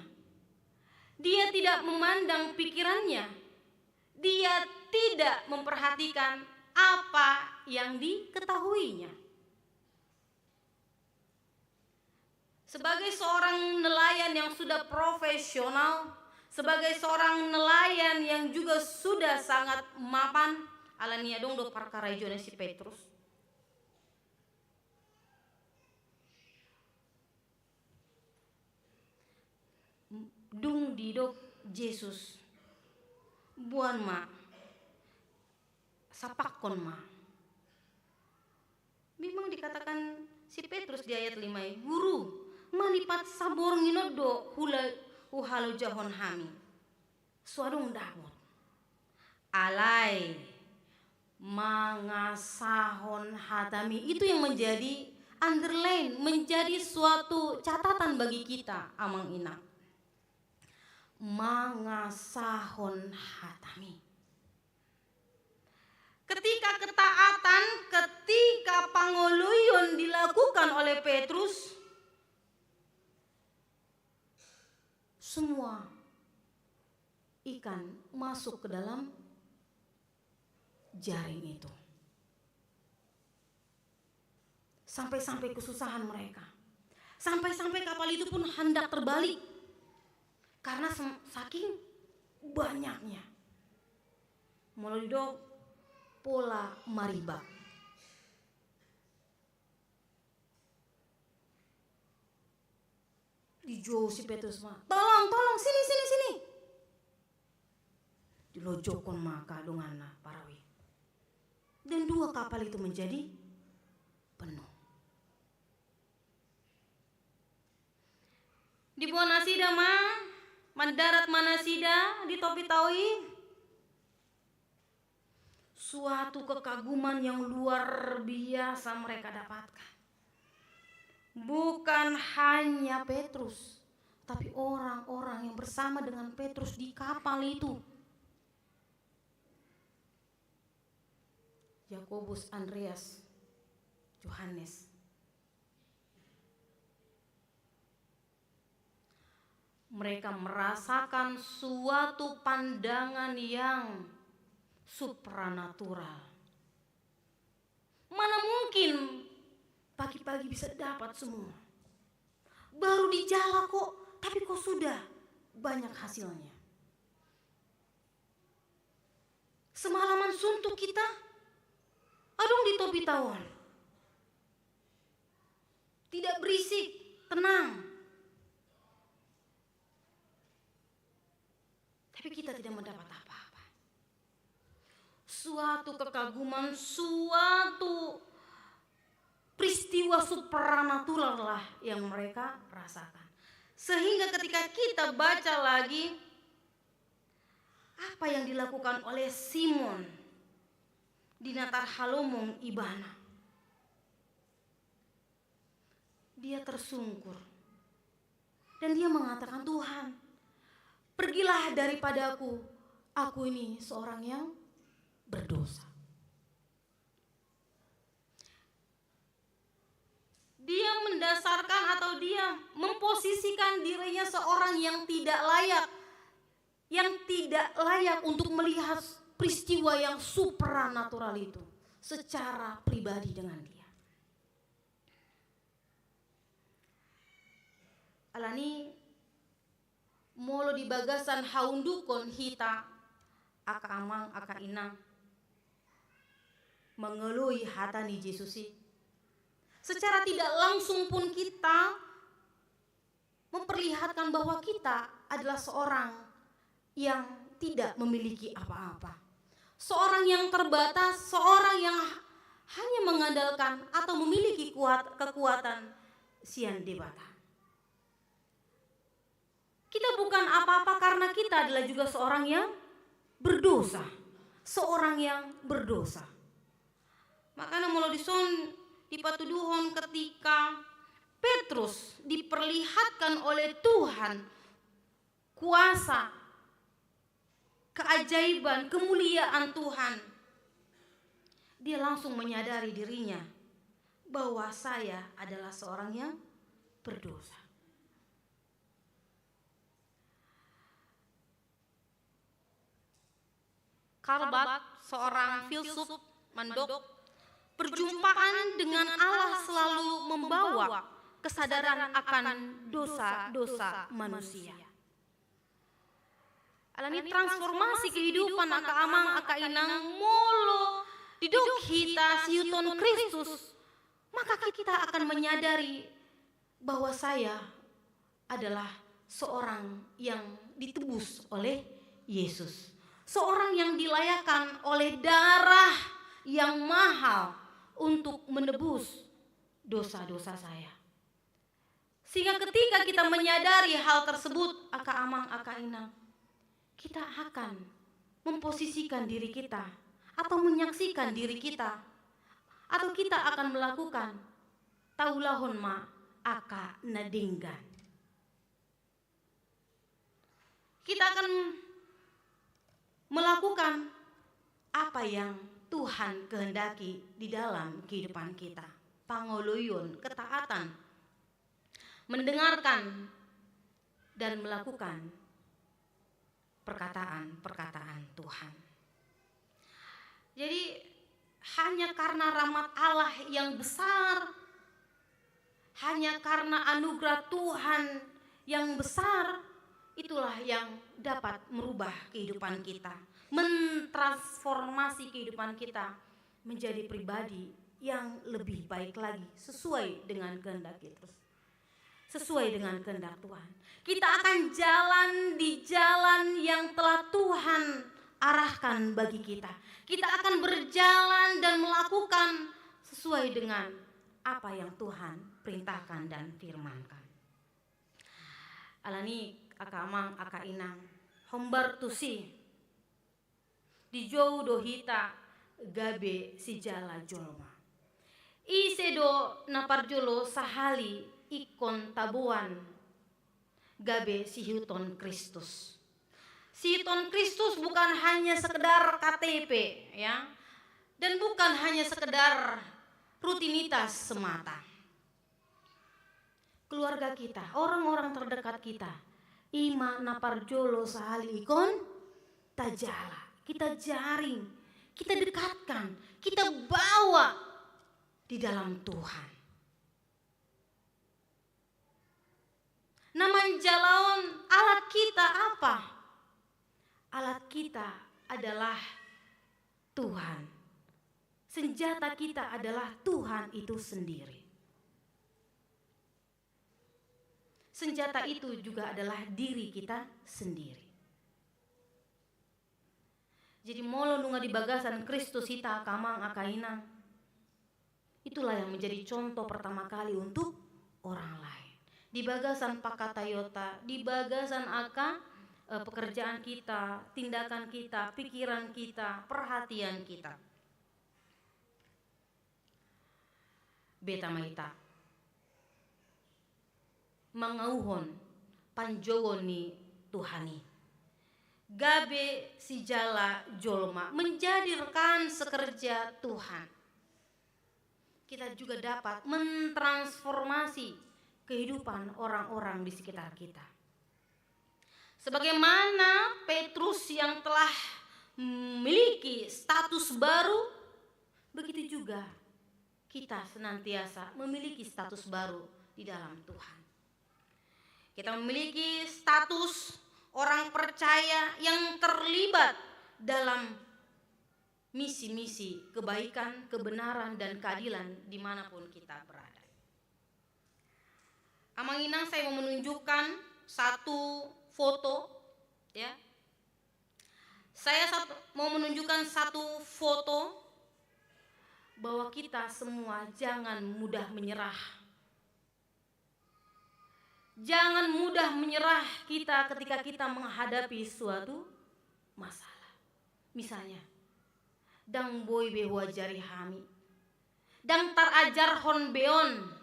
Dia tidak memandang pikirannya. Dia tidak memperhatikan apa yang diketahuinya. Sebagai seorang nelayan yang sudah profesional, sebagai seorang nelayan yang juga sudah sangat mapan, alania dong do perkara jone si Petrus. Dung didok Yesus buan ma sapakon ma. Memang dikatakan si Petrus di ayat 5, guru malipat sabor nginodo halo jahon hami suadung dahut alai mangasahon hatami. Itu yang menjadi underline, menjadi suatu catatan bagi kita amang ina. Mangasahon hatami. Ketika ketaatan, ketika pangoluyon dilakukan oleh Petrus, semua ikan masuk ke dalam jaring itu. Sampai-sampai kesusahan mereka. Sampai-sampai kapal itu pun hendak terbalik. Karena saking banyaknya. Mulai dok pola mariba. Dijual si Petrus mah, tolong sini. Dilojokon maka dongana parawi. Dan 2 kapal itu menjadi penuh. Di Buanasida mah mendarat Manasida di Topi Tawi. Suatu kekaguman yang luar biasa mereka dapatkan. Bukan hanya Petrus, tapi orang-orang yang bersama dengan Petrus di kapal itu. Yakobus, Andreas, Yohanes. mereka merasakan suatu pandangan yang supranatural. Mana mungkin pagi-pagi bisa dapat semua. Baru dijala kok, tapi kok sudah banyak hasilnya. Semalaman suntuk kita, adong di topi tawon. Tidak berisik, tenang. Tapi kita tidak mendapat apa-apa. Suatu kekaguman, suatu peristiwa supranatural lah yang mereka rasakan. Sehingga ketika kita baca lagi apa yang dilakukan oleh Simon di Natar Halomong Ibana, dia tersungkur dan dia mengatakan, Tuhan, pergilah daripadaku, aku ini seorang yang berdosa. Dia mendasarkan atau dia memposisikan dirinya seorang yang tidak layak untuk melihat peristiwa yang supranatural itu secara pribadi dengan dia. Alani molo di bagasan haundukon hita aka amang aka inang mengeluhi hatani Yesusi. Secara tidak langsung pun kita memperlihatkan bahwa kita adalah seorang yang tidak memiliki apa-apa. Seorang yang terbatas, seorang yang hanya mengandalkan atau memiliki kekuatan sian debata. Kita bukan apa-apa karena kita adalah juga seorang yang berdosa. Seorang yang berdosa. Makanya mulai dison dipatuduhon ketika Petrus diperlihatkan oleh Tuhan kuasa, keajaiban, kemuliaan Tuhan. Dia langsung menyadari dirinya bahwa saya adalah seorang yang berdosa. Karl Barth, seorang filsuf mandok, perjumpaan dengan Allah selalu membawa kesadaran akan dosa-dosa manusia. Alani transformasi kehidupan aka amang aka inang molo diduk hita siuton Kristus, maka kita akan menyadari bahwa saya adalah seorang yang ditebus oleh Yesus. Seorang yang dilayakkan oleh darah yang mahal untuk menebus dosa-dosa saya. Sehingga ketika kita menyadari hal tersebut, aka amang aka inang, kita akan memposisikan diri kita atau menyaksikan diri kita, atau kita akan melakukan taulahon ma aka nadinggan. Kita akan melakukan apa yang Tuhan kehendaki di dalam kehidupan kita. Pangoluyun, ketaatan, mendengarkan dan melakukan perkataan-perkataan Tuhan. Jadi hanya karena rahmat Allah yang besar, hanya karena anugerah Tuhan yang besar, itulah yang dapat merubah kehidupan kita, mentransformasi kehidupan kita menjadi pribadi yang lebih baik lagi sesuai dengan kehendak kita, sesuai dengan kehendak Tuhan. Kita akan jalan di jalan yang telah Tuhan arahkan bagi kita. Kita akan berjalan dan melakukan sesuai dengan apa yang Tuhan perintahkan dan firmankan. Alani aka amang aka inang hombar tusi di jauh dohita gabe si jala jolma isedo naparjolo sahali ikon tabuan gabe si hiuton Kristus. Si hiuton Kristus bukan hanya sekedar KTP ya, dan bukan hanya sekedar rutinitas semata. Keluarga kita, orang-orang terdekat kita Ima naparjolo sahali ikon tajala. Kita jaring, kita dekatkan, kita bawa di dalam Tuhan. Naman jalaon alat kita apa? Alat kita adalah Tuhan. Senjata kita adalah Tuhan itu sendiri. Senjata itu juga adalah diri kita sendiri. Jadi molo nunga di bagasan Kristus hita akamang akainang. Itulah yang menjadi contoh pertama kali untuk orang lain. Di bagasan pakatayota, di bagasan pekerjaan kita, tindakan kita, pikiran kita, perhatian kita. Beta maita mangauhon panjogon ni Tuhani. Gabe si jala jolma menjadi rekan sekerja Tuhan. Kita juga dapat mentransformasi kehidupan orang-orang di sekitar kita. Sebagaimana Petrus yang telah memiliki status baru, begitu juga kita senantiasa memiliki status baru di dalam Tuhan. Kita memiliki status orang percaya yang terlibat dalam misi-misi kebaikan, kebenaran, dan keadilan dimanapun kita berada. Amang Inang, saya mau menunjukkan satu foto, ya. Saya mau menunjukkan satu foto bahwa kita semua jangan mudah menyerah. Jangan mudah menyerah kita ketika kita menghadapi suatu masalah. Misalnya, dang boy bewa jari hami, dang tar ajar hon beon,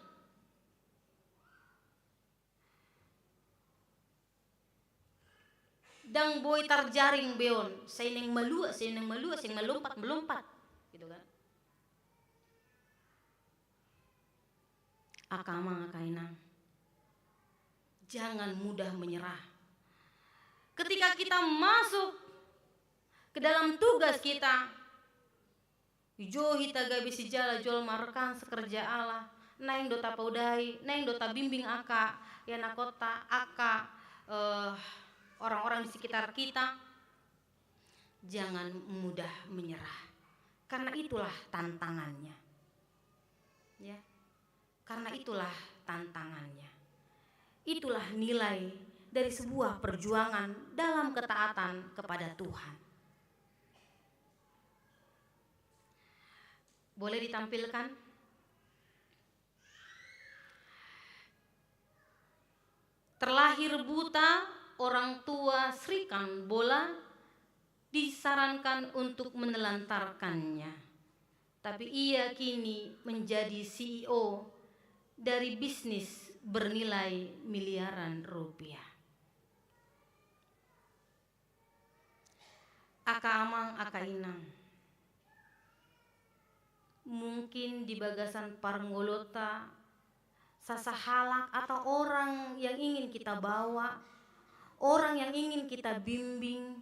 dang boy tar jaring beon, saya neng malua, saya melompat, gitu kan? Akamang akainang. Jangan mudah menyerah. Ketika kita masuk ke dalam tugas kita, ijo hita gabi si jala jol marekan sekerja Allah, naing dota paudai, naing dota bimbing aka, ya nakota aka orang-orang di sekitar kita. Jangan mudah menyerah, karena itulah tantangannya. Ya, karena itulah tantangannya. Itulah nilai dari sebuah perjuangan dalam ketaatan kepada Tuhan. Boleh ditampilkan? Terlahir buta, orang tua Srikan bola disarankan untuk menelantarkannya. Tapi ia kini menjadi CEO dari bisnis bernilai miliaran rupiah. Aka amang aka inang. Mungkin di bagasan parngolota, sasahalak atau orang yang ingin kita bawa, orang yang ingin kita bimbing,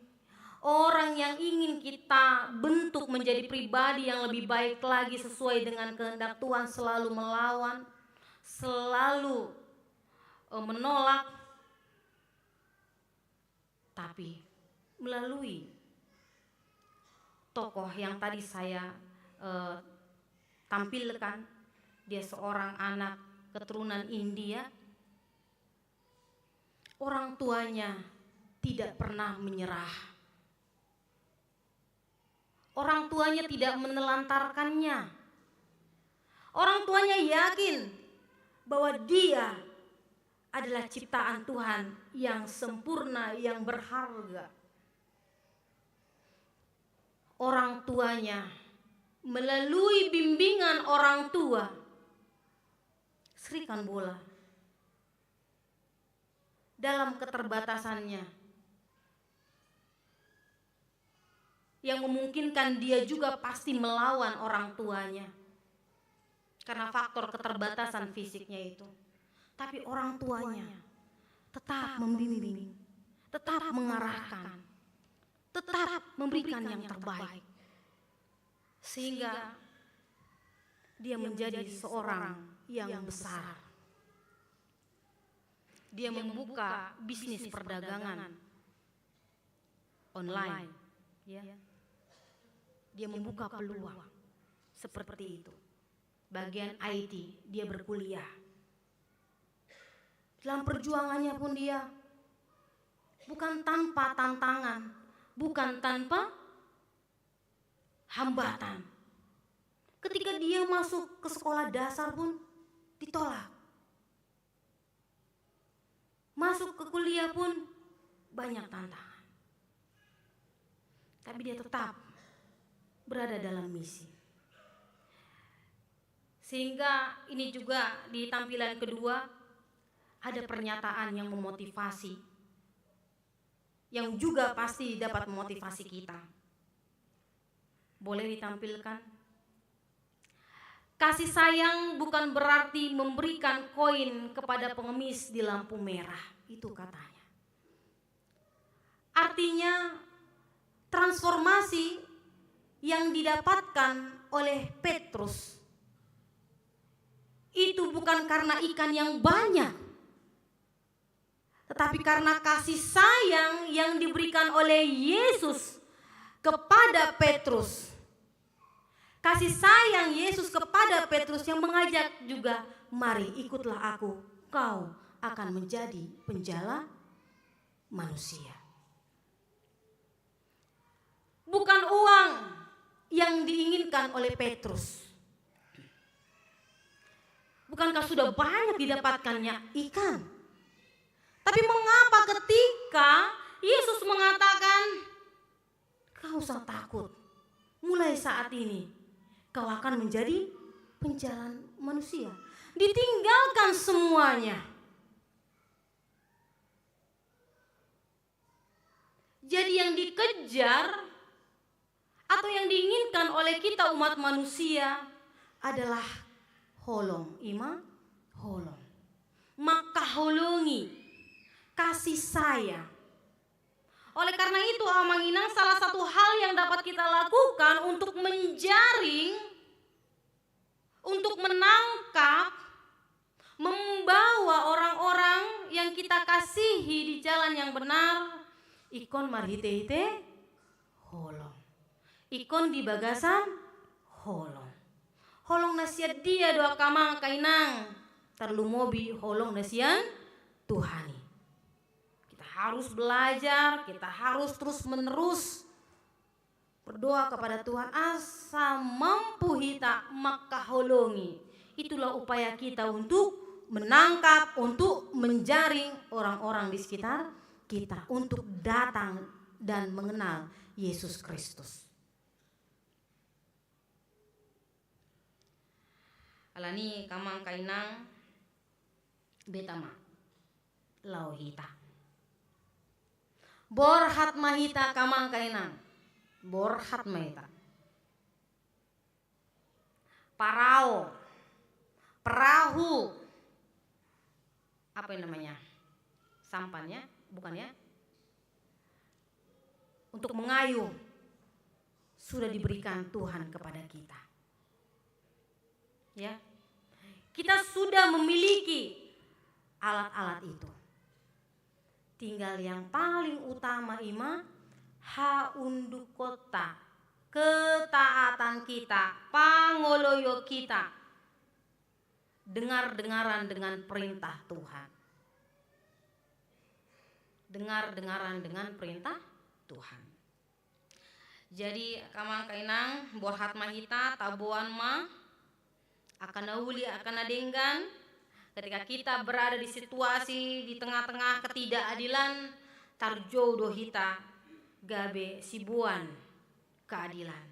orang yang ingin kita bentuk menjadi pribadi yang lebih baik lagi sesuai dengan kehendak Tuhan, selalu melawan, selalu menolak, tapi melalui tokoh yang tadi saya tampilkan, dia seorang anak keturunan India, orang tuanya tidak pernah menyerah, orang tuanya tidak menelantarkannya, orang tuanya yakin bahwa dia adalah ciptaan Tuhan yang sempurna, yang berharga. Orang tuanya melalui bimbingan orang tua, Srikan bola, dalam keterbatasannya yang memungkinkan dia juga pasti melawan orang tuanya karena faktor keterbatasan fisiknya itu. Tapi orang tuanya tetap membimbing, tetap mengarahkan, tetap memberikan yang terbaik, sehingga dia menjadi seorang yang besar. Dia membuka bisnis perdagangan online, ya. Dia membuka peluang seperti itu. Bagian IT dia berkuliah. Dalam perjuangannya pun dia bukan tanpa tantangan, bukan tanpa hambatan. Ketika dia masuk ke sekolah dasar pun ditolak. Masuk ke kuliah pun banyak tantangan. Tapi dia tetap berada dalam misi. Sehingga ini juga di tampilan kedua ada pernyataan yang memotivasi, yang juga pasti dapat memotivasi kita. Boleh ditampilkan? Kasih sayang bukan berarti memberikan koin kepada pengemis di lampu merah, itu katanya. Artinya transformasi yang didapatkan oleh Petrus itu bukan karena ikan yang banyak, tetapi karena kasih sayang yang diberikan oleh Yesus kepada Petrus. Kasih sayang Yesus kepada Petrus yang mengajak juga, mari ikutlah aku, kau akan menjadi penjala manusia. Bukan uang yang diinginkan oleh Petrus. Bukankah sudah banyak didapatkannya ikan? Tapi mengapa ketika Yesus mengatakan, kau usah takut, mulai saat ini kau akan menjadi penjala manusia. Ditinggalkan semuanya. Jadi yang dikejar atau yang diinginkan oleh kita umat manusia adalah holong, holong. Maka holongi kasih sayang. Oleh karena itu Amanginang, salah satu hal yang dapat kita lakukan untuk menjaring, untuk menangkap, membawa orang-orang yang kita kasihi di jalan yang benar, ikon marhite-hite holong. Ikon di bagasan holong. Holong nasihat dia doa kamang kainang. Terlu mobi holong nasihan Tuhani. Kita harus belajar, kita harus terus menerus berdoa kepada Tuhan asa mampu hita maka holongi. Itulah upaya kita untuk menangkap, untuk menjaring orang-orang di sekitar kita, untuk datang dan mengenal Yesus Kristus. Alani kamang kainang betama lauhita. Borhat mahita kamang kainang. Borhat mahita. Parao. Perahu. Apa yang namanya? Sampannya, bukan ya? Untuk mengayuh sudah diberikan Tuhan kepada kita. Ya, kita sudah memiliki alat-alat itu. Tinggal yang paling utama haunduk kota, ketaatan kita, pangoloyo kita, dengar-dengaran dengan perintah Tuhan. Dengar-dengaran dengan perintah Tuhan. Jadi kamang kainang borhat mahita tabuan akan nauli akan adenggan ketika kita berada di situasi di tengah-tengah ketidakadilan tarjodoh hita gabe sibuan keadilan.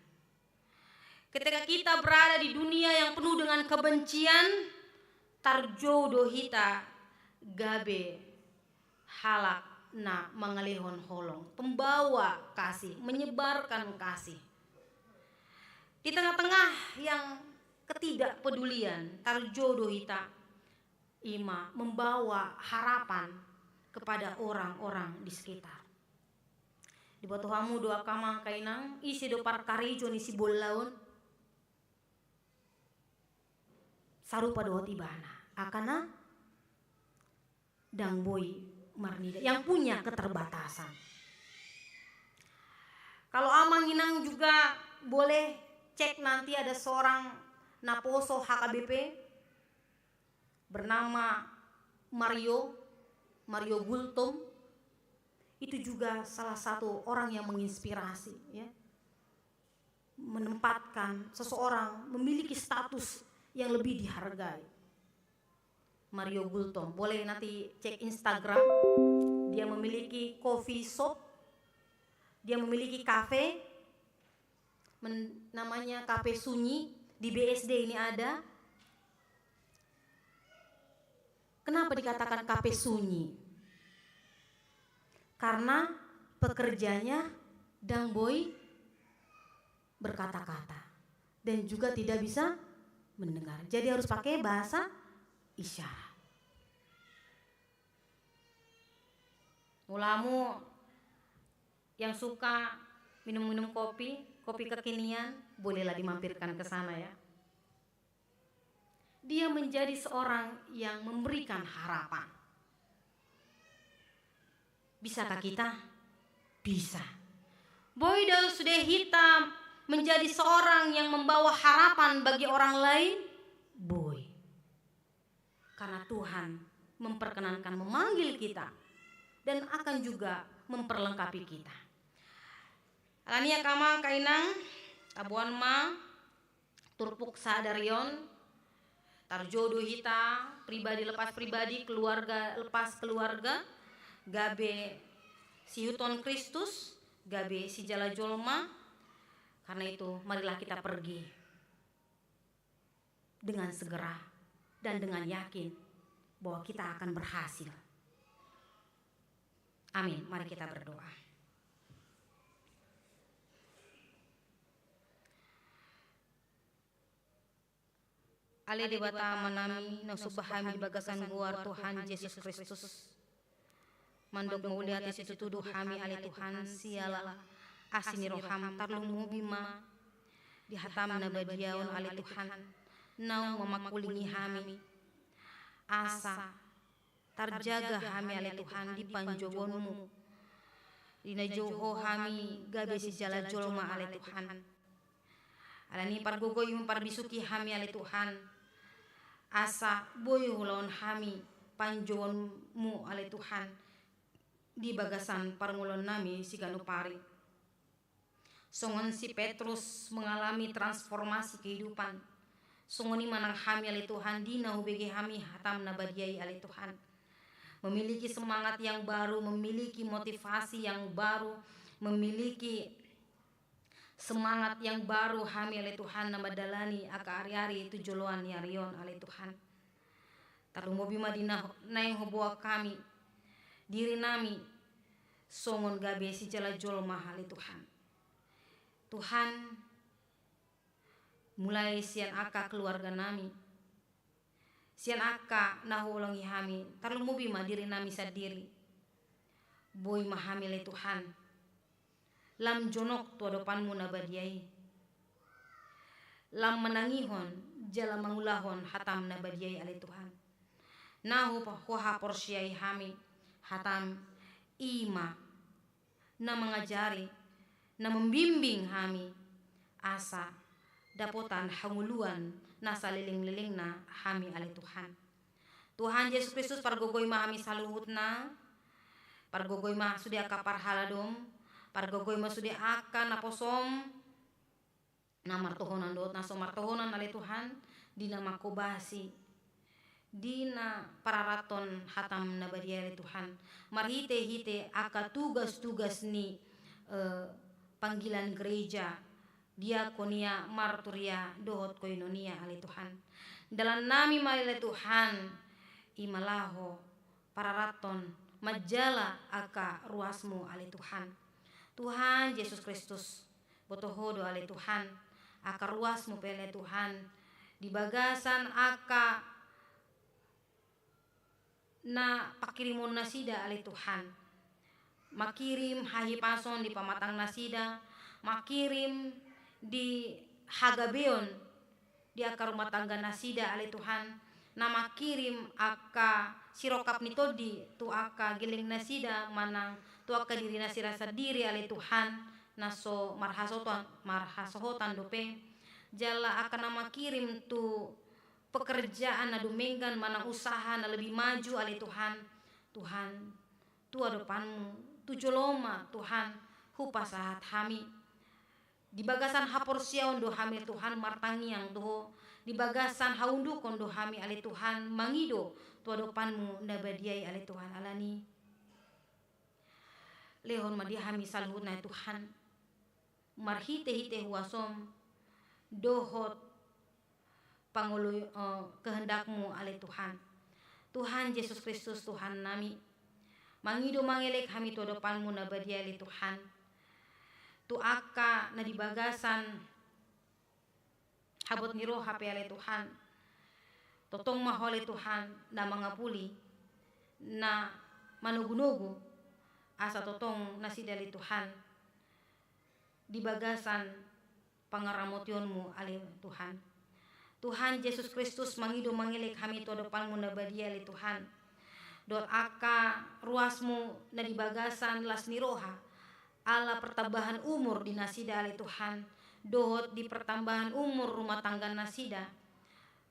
Ketika kita berada di dunia yang penuh dengan kebencian tarjodoh hita gabe halak na mengalihon holong, pembawa kasih, menyebarkan kasih. Di tengah-tengah yang ketidakpedulian tarjodoh hita membawa harapan, kepada orang-orang di sekitar. Di batu hamu doa kama kainang isi do parkarijo ni si bolaun sarupa doa tibana akana dang boy marnida yang punya keterbatasan. Kalau amang inang juga boleh cek, nanti ada seorang naposo HKBP bernama Mario Gultom. Itu juga salah satu orang yang menginspirasi, ya. Menempatkan seseorang memiliki status yang lebih dihargai. Mario Gultom, boleh nanti cek Instagram. Dia memiliki coffee shop, dia memiliki kafe, namanya Kafe Sunyi, di BSD ini ada. Kenapa dikatakan kafe sunyi? Karena pekerjanya dang boy berkata-kata dan juga tidak bisa mendengar. Jadi harus pakai bahasa isyarat. Ulamu yang suka minum-minum kopi kekinian, bolehlah dimampirkan ke sana, ya. Dia menjadi seorang yang memberikan harapan. Bisakah kita? Bisa. Boy sudah hitam menjadi seorang yang membawa harapan bagi orang lain. Boy. Karena Tuhan memperkenankan memanggil kita dan akan juga memperlengkapi kita. Alania kama kainang abuan ma turpuk sadarion tarjodoh hita pribadi lepas pribadi, keluarga lepas keluarga, gabe si Huton Kristus, gabe si Jala Jolma. Karena itu marilah kita pergi dengan segera dan dengan yakin bahwa kita akan berhasil. Amin. Mari kita berdoa. Ali debata manami nang subahami bagasan guar Tuhan Yesus Kristus. Mandog mauliati situtuduh kami ali Tuhan siala asini roham tarlung bima dihatam na badiaon ali Tuhan nau memakulingi kami asa tarjaga kami ali Tuhan di panjogonmu dina joho kami gabe si jala jolma ali Tuhan alani pargogoy parbisuki kami ali Tuhan asa boy lawan kami panjogonmu ali Tuhan di bagasan parngulon nami si Ganupari. Songon si Petrus mengalami transformasi kehidupan. Songoni manang kami ali Tuhan dina hubege kami hatam nabadiai ali Tuhan. Memiliki semangat yang baru, memiliki motivasi yang baru, memiliki semangat yang baru kami ali Tuhan nabadalani aka ari-ari tujoloan yarion ali Tuhan. Tarlumobi madinah naing hubua kami diri nami songon gabe si jala jol mahal Tuhan. Tuhan mulai sian aka keluarga nami, sian aka nahulangi kami tarlumubi ma diri nami sadiri boy mahamile Tuhan lam jonok tu adopanmu nabadiai lam menangihon jala mangulahon hatam nabadiai ale Tuhan nahu pahuha porsiai kami hatam ima na mengajari na membimbing kami asa dapotan hanguluan na saliling-liling na kami ali Tuhan. Tuhan Yesus Kristus pargogoy ma kami saluhut na pargogoy ma sudia kapar haladom pargogoy ma sudia akan naposom na martohonan dot na so martohonan ali Tuhan dina makobasi dina pararaton hatam nabadiari Tuhan marhite-hite aka tugas-tugas ni panggilan gereja diakonia marturia dohot koinonia ali Tuhan dalam nami malile Tuhan imalaho pararaton majala aka ruasmu ali Tuhan. Tuhan Yesus Kristus botohodo ali Tuhan aka ruasmu pele Tuhan di bagasan aka na pakirimun nasida ali Tuhan. Makirim hahi pason di pamatang nasida, makirim di hagabeon di akar rumah tangga nasida ali Tuhan. Na makirim aka sirokap nitodi tu aka giling nasida manang tu aka diri nasira sadiri ali Tuhan. Naso marhasohotan dope jala akan nama kirim tu pekerjaan na dumenggan mana usaha na lebih maju ali Tuhan. Tuhan tu adepanmu tu joloma Tuhan hupa sahat hami di bagasan hapor siaon do hami Tuhan martangiang doho di bagasan haundu kondo hami ali Tuhan mangido tu adepanmu nabadiai ali Tuhan alani lehon madi hami saluhut na Tuhan marhite-hite huasom dohot pangulu kehendakmu ale Tuhan. Tuhan Yesus Kristus Tuhan nami mangido mangelek kami to depanmu na badia ale Tuhan. Tu aka na dibagasan habot niro hape ale Tuhan. Totong mahole Tuhan na mangapuli na manugu-nugu asa totong nasidali Tuhan di bagasan pangaramotionmu ali Tuhan. Tuhan Yesus Kristus mangido mangilik kami to depanmu na badia ali Tuhan. Dot aka ruasmu na di bagasan las niroha ala pertambahan umur di nasida ali Tuhan. Dohot di pertambahan umur rumah tangga nasida.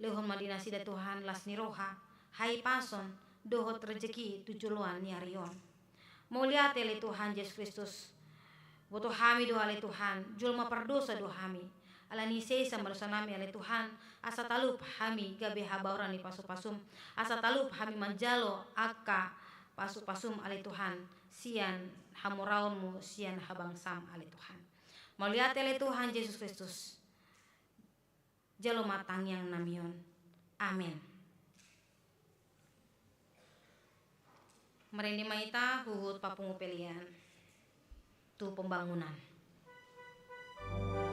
Lehon ma di nasida Tuhan las niroha. Hai pason dohot rezeki tujuluan niarion. Mau lihat ali Tuhan Yesus Kristus. Boto hami doa ale Tuhan, julma perdosa doa hami. Alani seisa malusanami ale Tuhan, asa talup hami gabe habauran ni pasu-pasum. Asa talup hami manjalo aka pasu-pasum ale Tuhan. Sian hamuraunmu, sian habangsam ale Tuhan. Mauliat ale Tuhan Yesus Kristus. Jalo matang yang namion. Amin. Merendi maita huhut papungu pelian. Tu pembangunan. Oh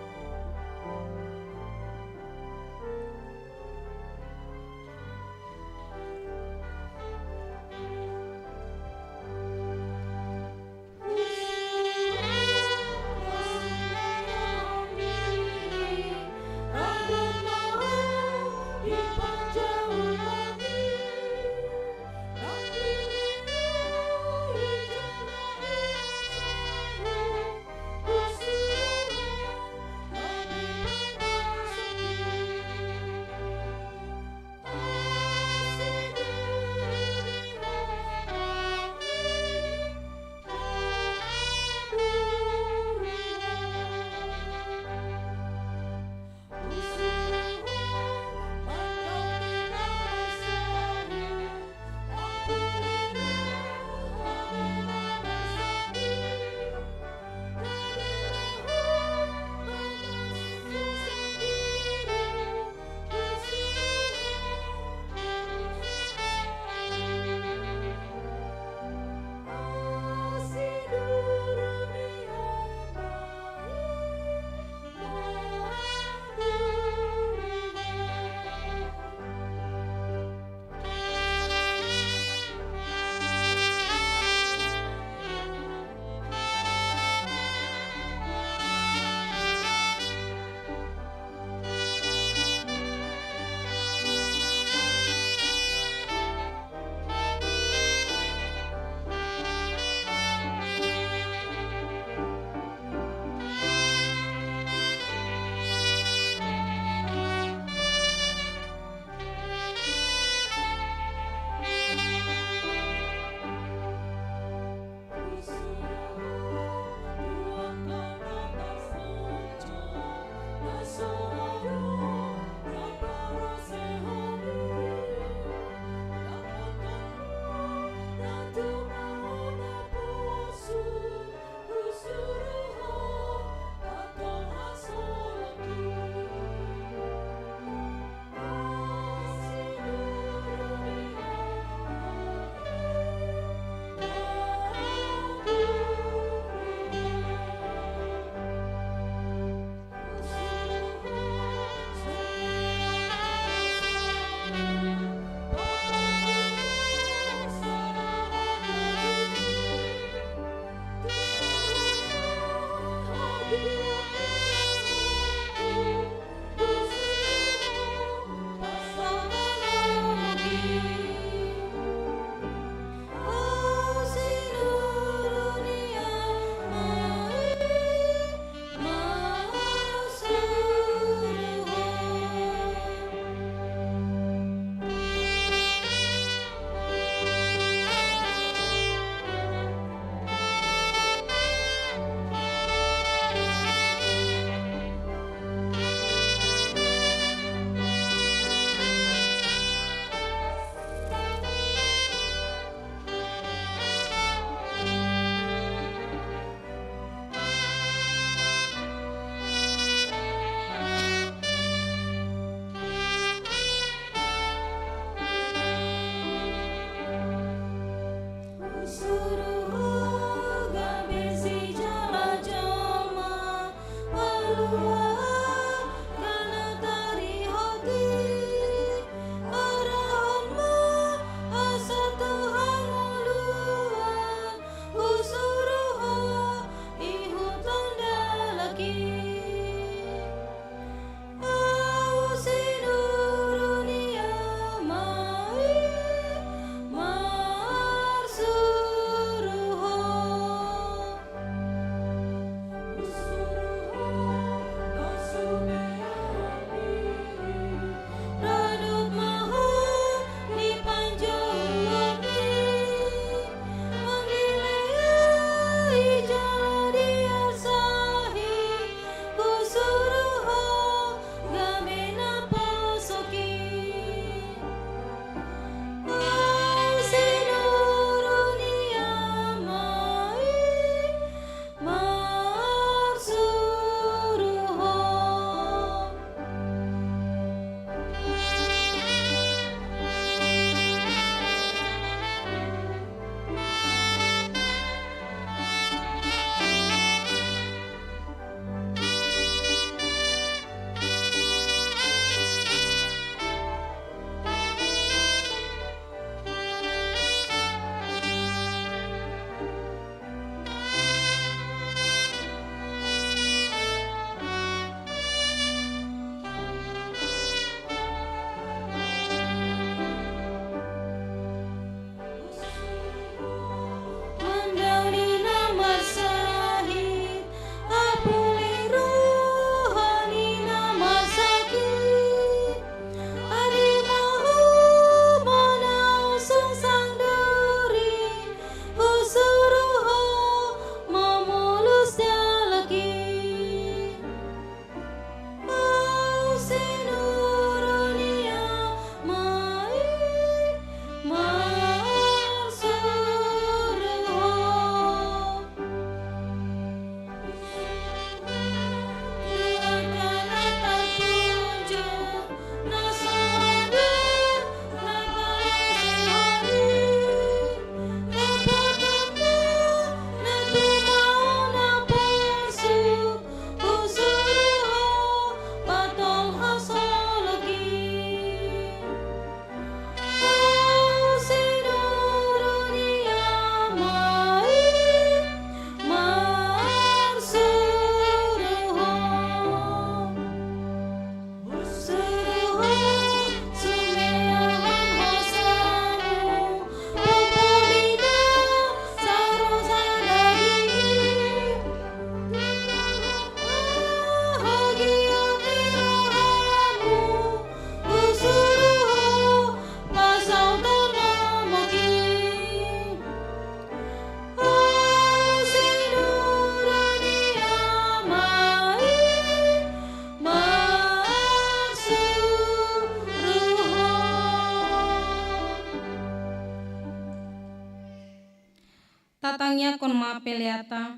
nia kon ma peleata.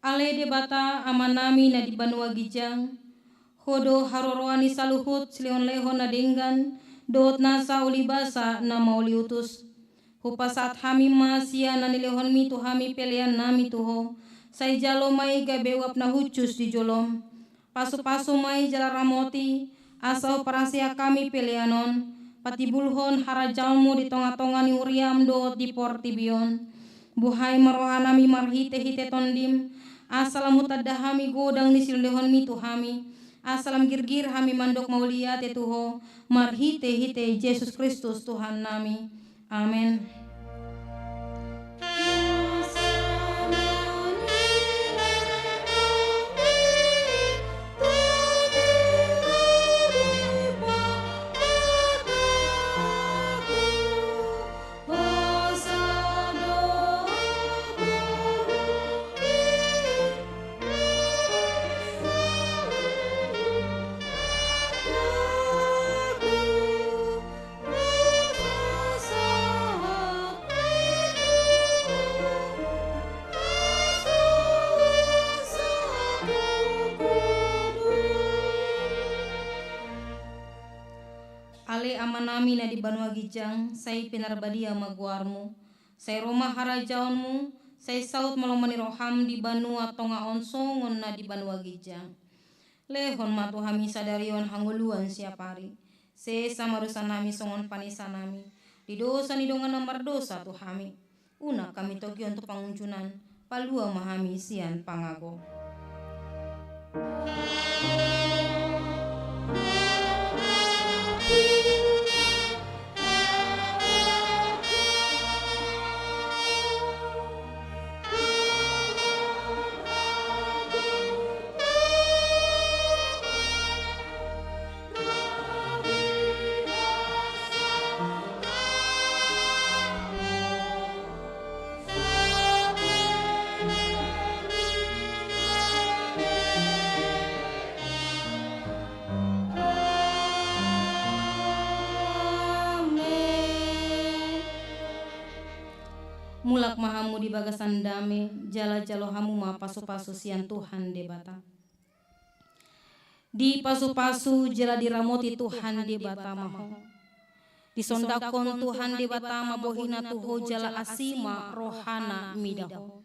Ale de bata amanami na di banua gijang. Hodo haroroani saluhut silion leho na denggan. Dot nasa ulibasa na mauliutus. Hupasat hami masia na nilehon mi tu hami pelean nami tuho. Say jalo mai gabewap na hucus di jolom. Pasu-pasu mai jala ramoti. Asau parasia kami peleanon. Patibulhon harajalmu di tonga-tonga ni uriam dot di portibion. Buhai marohanami marhite-hite tondim. Asalam hutadahami godang ni silehon mi tuhami. Asalam girgir hami mandok maulia te tuho. Marhite-hite Yesus Kristus Tuhan nami. Amin. Ale amanami na di banua gijang, say pinarbadia maguarmu, say rumah harajaonmu, say saut malomani roham di banua tonga onsongon na di banua gijang. Lehon matu hami sadarion hanguluan siapari, se samarusan nami songon panisan nami, di dosa ni dongan nomor dosa tu hami, una kami togi untuk panguncunan, palua mahami sian pangago. Mulak mahamu di bagasan dame, jala jalo hamu ma pasu-pasu sian Tuhan debata. Di pasu-pasu jala diramoti Tuhan debata maho. Di sondakon Tuhan debata mabohina tuho jala asima rohana midaho.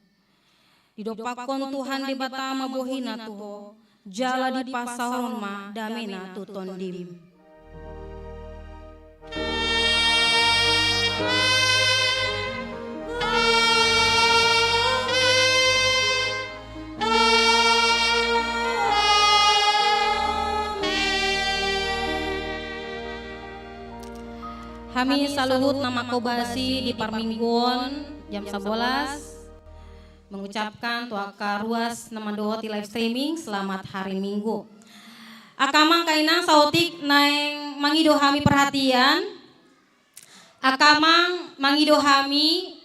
Di dopakon Tuhan debata mabohina tuho jala di pasaron ma damena tuton dim. Kami saluhut nama kobasi di Parmingguan jam 11 mengucapkan tuaka ruas nama doa di live streaming selamat hari Minggu. Akamang kainang sautik naeng mangido hami perhatian. Akamang mangido hami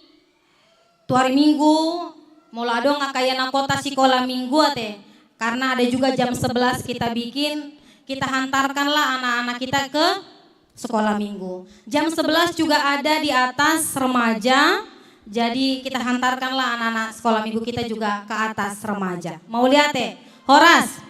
tu hari Minggu moladong akayana kota sikola Minggu ate karena ada juga jam 11 kita bikin, kita hantarkanlah anak-anak kita ke sekolah minggu. Jam 11 juga ada di atas remaja. Jadi kita hantarkanlah anak-anak sekolah minggu kita juga ke atas remaja. Mau lihat Horas?